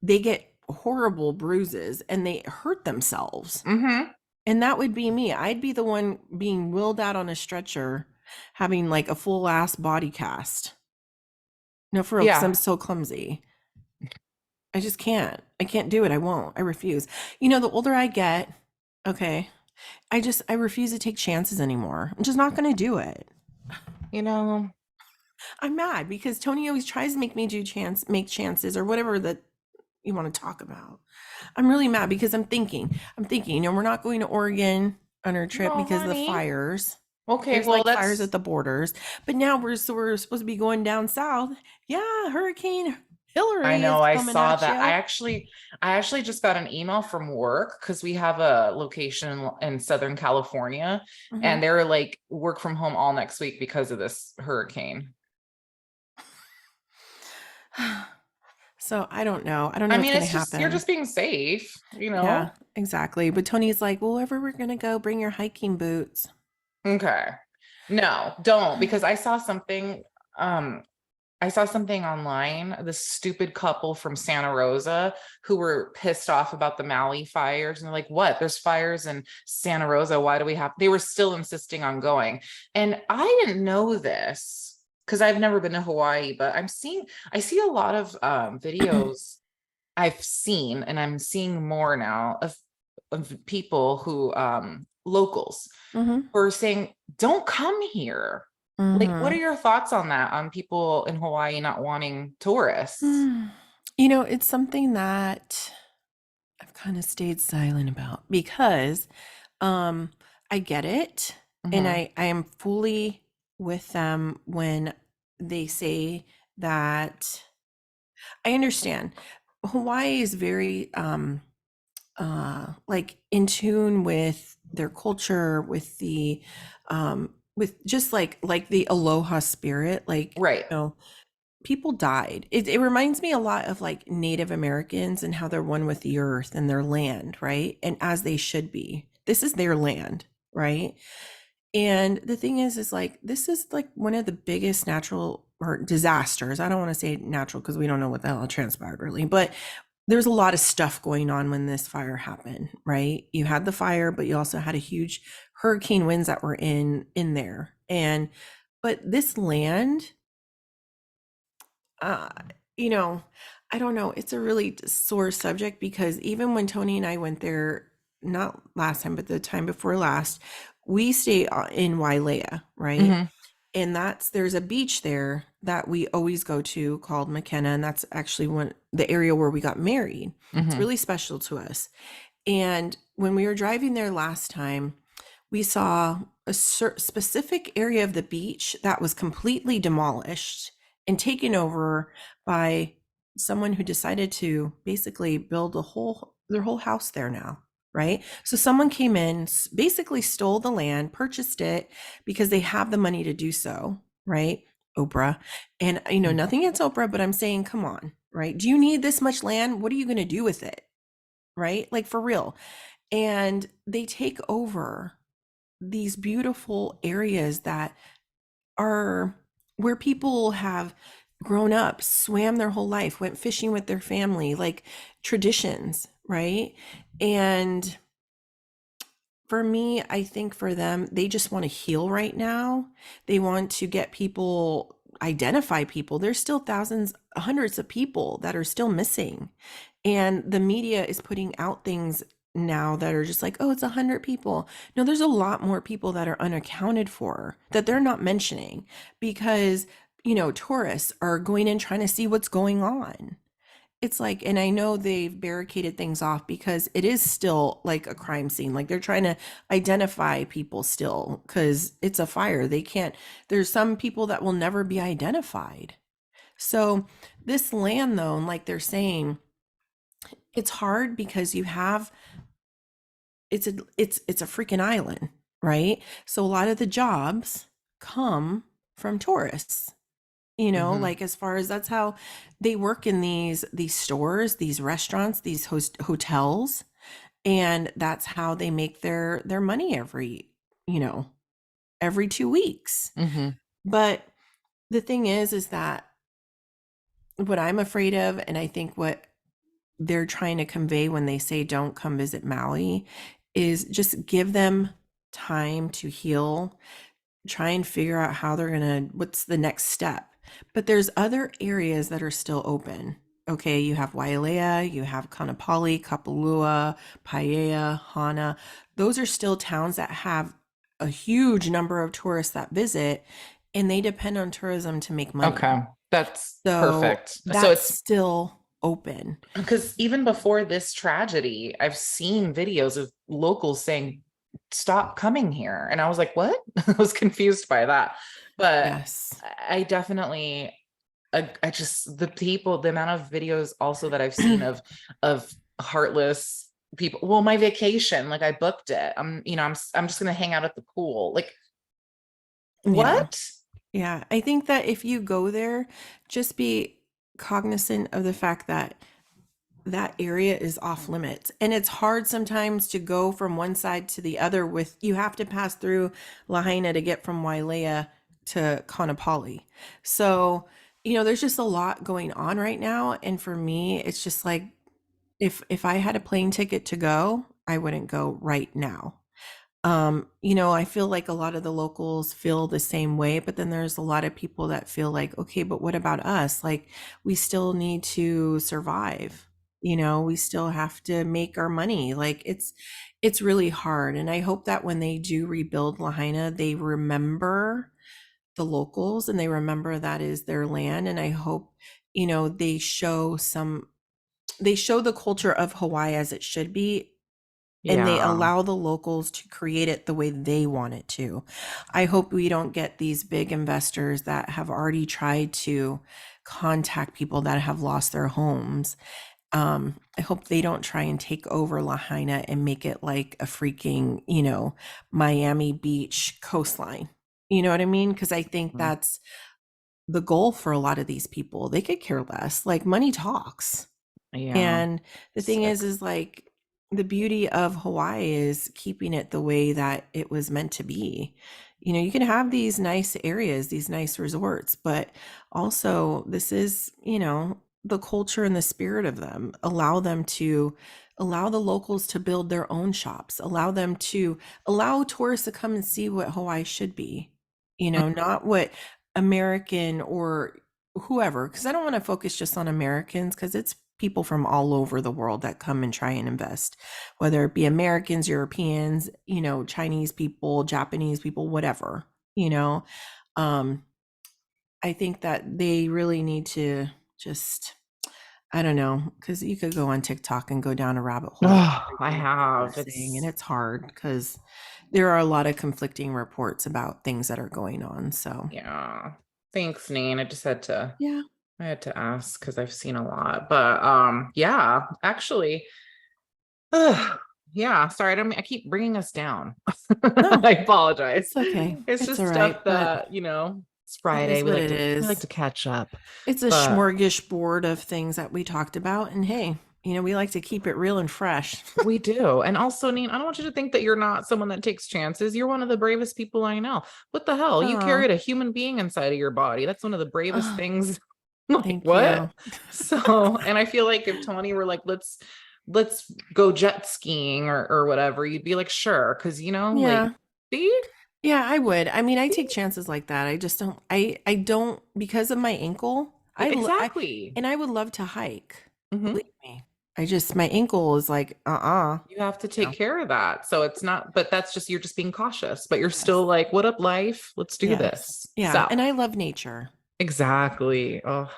they get horrible bruises and they hurt themselves. Mm-hmm. And that would be me. I'd be the one being wheeled out on a stretcher, having like a full ass body cast. No, for real, because I'm Yeah. so clumsy. I just can't. I can't do it. I won't. I refuse. The older I get, okay, I refuse to take chances anymore. I'm just not going to do it. You know, I'm mad because Tony always tries to make me make chances or whatever that you want to talk about. I'm really mad because I'm thinking, we're not going to Oregon on our trip no, because of the honey. fires. Okay, There's well, like fires that's, at the borders, but now we're supposed to be going down south. Yeah, Hurricane I Hillary is know I coming saw at that. you. I actually just got an email from work because we have a location in Southern California Hmm. and they're like work from home all next week because of this hurricane. So I don't know. I don't I know what's mean, going to it's just, you're happen. just being safe, you Yeah, know? exactly. But Tony's like, well, wherever we're going to go, bring your hiking boots. Okay. No, don't, because um I saw something online, this stupid couple from Santa Rosa who were pissed off about the Maui fires and they're like, "What? There's fires in Santa Rosa. Why do we have?" They were still insisting on going. And I didn't know this because I've never been to Hawaii, but I see a lot of videos I've seen and I'm seeing more now of people who locals Hmm. who are saying, don't come here. Like, what are Hmm. your thoughts on that? On people in Hawaii not wanting tourists? It's something that I've kind of stayed silent about because um I get it and Hmm. I am fully with them when they say that I understand. Hawaii is very like in tune with their culture, with the with just like the aloha spirit, like Right. people died. It reminds me a lot of like Native Americans and how they're one with the earth and their land, right? And as they should be. This is their land, right? And the thing is like this is like one of the biggest natural or disasters. I don't want to say natural because we don't know what the hell transpired really, but there's a lot of stuff going on when this fire happened, right? You had the fire, but you also had a huge hurricane winds that were in there. And but this land, uh, you know, I don't know. It's a really sore subject because even when Tony and I went there, not last time, but the time before last, we stay in Wailea, right? Hmm. And there's a beach there that we always go to called McKenna, and that's actually the area where we got married. It's Hmm. really special to us. And when we were driving there last time, we saw a specific area of the beach that was completely demolished and taken over by someone who decided to basically build their whole house there now, right? So someone came in, basically stole the land, purchased it because they have the money to do so, right? Oprah. And nothing against Oprah, but I'm saying, come on, right? Do you need this much land? What are you going to do with it? Right? Like for real. And they take over these beautiful areas that are where people have grown up, swam their whole life, went fishing with their family, like traditions, right? And for me, I think for them, they just want to heal right now. They want to get people identify people, there's still thousands, hundreds of people that are still missing. And the media is putting out things now that are just like, oh, it's 100 people. No, there's a lot more people that are unaccounted for that they're not mentioning because, tourists are going in trying to see what's going on. It's like, and I know they've barricaded things off because it is still like a crime scene. Like they're trying to identify people still because it's a fire. They can't, there's some people that will never be identified. So this land though, and like they're saying, it's hard because you have it's a freaking island, right? So a lot of the jobs come from tourists. Hmm. Like as far as that's how they work in these stores, these restaurants, these hotels, and that's how they make their money you know, every 2 weeks. Hmm. But the thing is that what I'm afraid of, and I think what they're trying to convey when they say don't come visit Maui, is just give them time to heal, try and figure out how they're gonna what's the next step. But there's other areas that are still open. Okay, you have Wailea, you have Kanapali, Kapalua, Paia, Hana. Those are still towns that have a huge number of tourists that visit, and they depend on tourism to make money. Okay, that's So perfect. So that's it's still open. because even before this tragedy, I've seen videos of locals saying, "Stop coming here." And I was like, "What?" I was confused by that. But Yes. I definitely I just the people, the amount of videos also that I've seen of heartless people. Well, my vacation, like I booked it. I'm just gonna hang out at the pool. Like, Yeah. what? Yeah, I think that if you go there, just be cognizant of the fact that that area is off limits. And it's hard sometimes to go from one side to the other with you have to pass through Lahaina to get from Wailea to Kaanapali. So, there's just a lot going on right now. And for me, it's just like if I had a plane ticket to go, I wouldn't go right now. I feel like a lot of the locals feel the same way, but then there's a lot of people that feel like, okay, but what about us? Like, we still need to survive. We still have to make our money. Like, it's really hard. And I hope that when they do rebuild Lahaina, they remember the locals and they remember that is their land. And I hope, they show the culture of Hawaii as it should be and they Yeah. allow the locals to create it the way they want it to. I hope we don't get these big investors that have already tried to contact people that have lost their homes. I hope they don't try and take over Lahaina and make it like a freaking, Miami Beach coastline. You know what I mean? Because I think Mm. that's the goal for a lot of these people. They could care less. Like money talks. Yeah. And the thing Sick. is like the beauty of Hawaii is keeping it the way that it was meant to be. You can have these nice areas, these nice resorts, but also this is, the culture and the spirit of them. Allow the locals to build their own shops, allow tourists to come and see what Hawaii should be, not what American or whoever, because I don't want to focus just on Americans because it's people from all over the world that come and try and invest, whether it be Americans, Europeans, Chinese people, Japanese people, whatever, you know. Um, I think that they really need to just, I don't know, because you could go on TikTok and go down a rabbit hole of Oh, I everything that people are have. saying, and It's it's hard because there are a lot of conflicting reports about things that are going on. So, Yeah. Thanks, Neen. yeah, I had to ask because I've seen a lot. But yeah, actually, ugh, yeah, sorry, I keep bringing us down. no, I apologize. it's okay. It's It's all just right, stuff but that, it's it Friday. is what it We like is. to catch up. It's a But smorgasbord of things that we talked about. And hey, we like to keep it real and fresh. we do. And also, Neen, I don't want you to think that you're not someone that takes chances. You're one of the bravest people I know. What the hell? You Oh, carried a human being inside of your body. That's one of the bravest oh, things. Like, thank what? you. So, and I feel like if Tony were like, let's go jet skiing or whatever, you'd be like, sure, because like, Yeah. see? Yeah, I would. I mean, I take chances like that. I just don't I don't because of my ankle. Exactly. And I would love to hike. Mhm. Believe me. I just my ankle is like, You have to take no. care of that. So it's not, but that's just, you're just being cautious, but you're still Yes. like, what up, life? Let's do Yes. this. Yeah, So, and I love nature. exactly. Oh,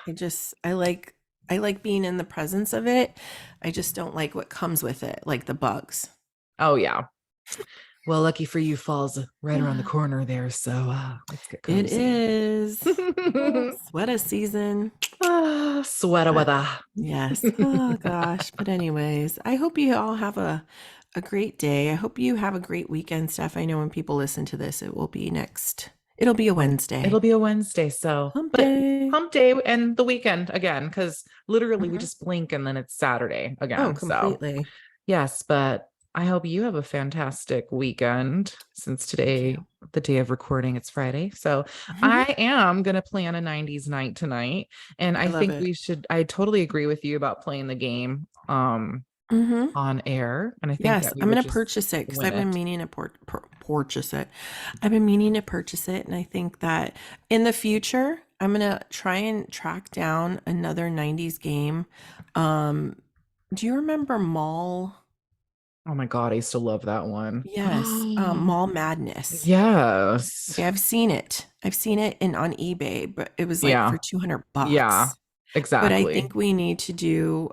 I like being in the presence of it. I just don't like what comes with it, like the bugs. oh yeah. Well, lucky for you, fall's right around the corner there. So let's get It cozy. is. Oh, sweater season. Sweater But weather. yes. Oh gosh. But anyways, I hope you all have a great day. I hope you have a great weekend, Steph. I know when people listen to this, it'll be a Oh, it'll Wednesday. be a Wednesday. So, Hump but day. hump day and the weekend again, because literally we Mhm. just blink and then it's Saturday Oh, again. So, completely. yes, but I hope you have a fantastic weekend since Thank today, you. the day of recording, it's Friday. So Mhm. I am going to plan a 90s night tonight. And I I love think it. I totally agree with you about playing the game Mhm. on air. And I think Yes, that we I'm would gonna just purchase it because win I've been it. meaning to purchase it. I've been meaning to purchase it, and I think that in the future, I'm gonna try and track down another '90s game. Um, do you remember Mall? Oh my God, I used to love that one. Yes, Mall Madness. Yes. Okay, I've seen it. I've seen it in on eBay, but it was like Yeah. for 200 Yeah. bucks. But I Exactly. think we need to do,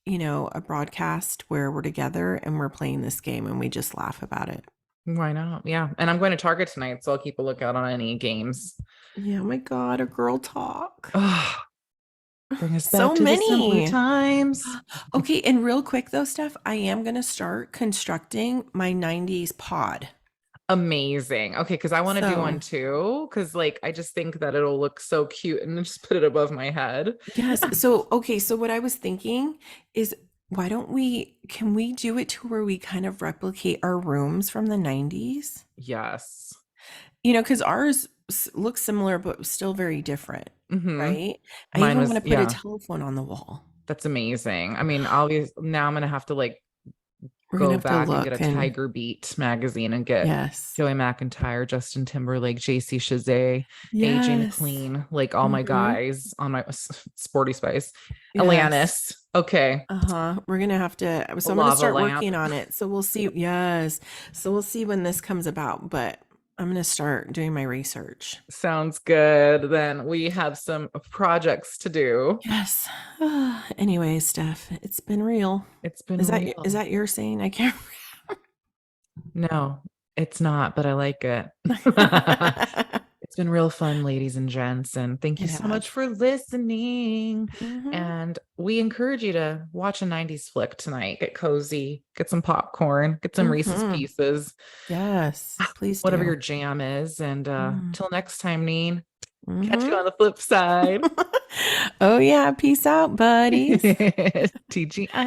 a broadcast where we're together and we're playing this game and we just laugh about it. Why not? Yeah. And I'm going to Target tonight, so I'll keep a lookout on any games. Yeah, oh my God, a girl talk. Oh, bring us back So to the simpler many. times. Okay, and real quick though, Steph, I am gonna start constructing my 90s pod. Amazing. Okay, because I want to do one So, too. Because like I just think that it'll look so cute and just put it above my head. yes. So, okay, so what I was thinking is can we do it to where we kind of replicate our rooms from the 90s? Yes. Because ours looks similar, but still very different, Hmm. right? I Mine even want was, to put a yeah, telephone on the wall. that's amazing. I mean, obviously now I'm gonna have to like We're gonna go have to back and get a look and Tiger Beat magazine and get yes. Joey McIntyre, Justin Timberlake, JC Chazé, AJ Yes. McLean, like all my Hmm. guys on my Sporty Spice. Yes. Alanis. Okay. Uh-huh. We're gonna have to, A so I'm gonna lava start lamp. working on it. So we'll see. Yes. So we'll see when this comes about, but I'm gonna start doing my research. Sounds good. Then we have some projects to do. Yes. Anyways, Steph, it's been real. It's been Is real. that your saying? I can't No, it's not, but I like it. remember. It's been real fun, ladies and gents, and thank you It so has. much for listening. Hmm. And we encourage you to watch a 90s flick tonight. Get cozy, get some popcorn, get some Reese's Hmm. Pieces, Yes, please whatever your do. jam is. And Mm-hmm. till next time, Neen, catch you on the flip side. Oh yeah, peace out, buddies. TGIF.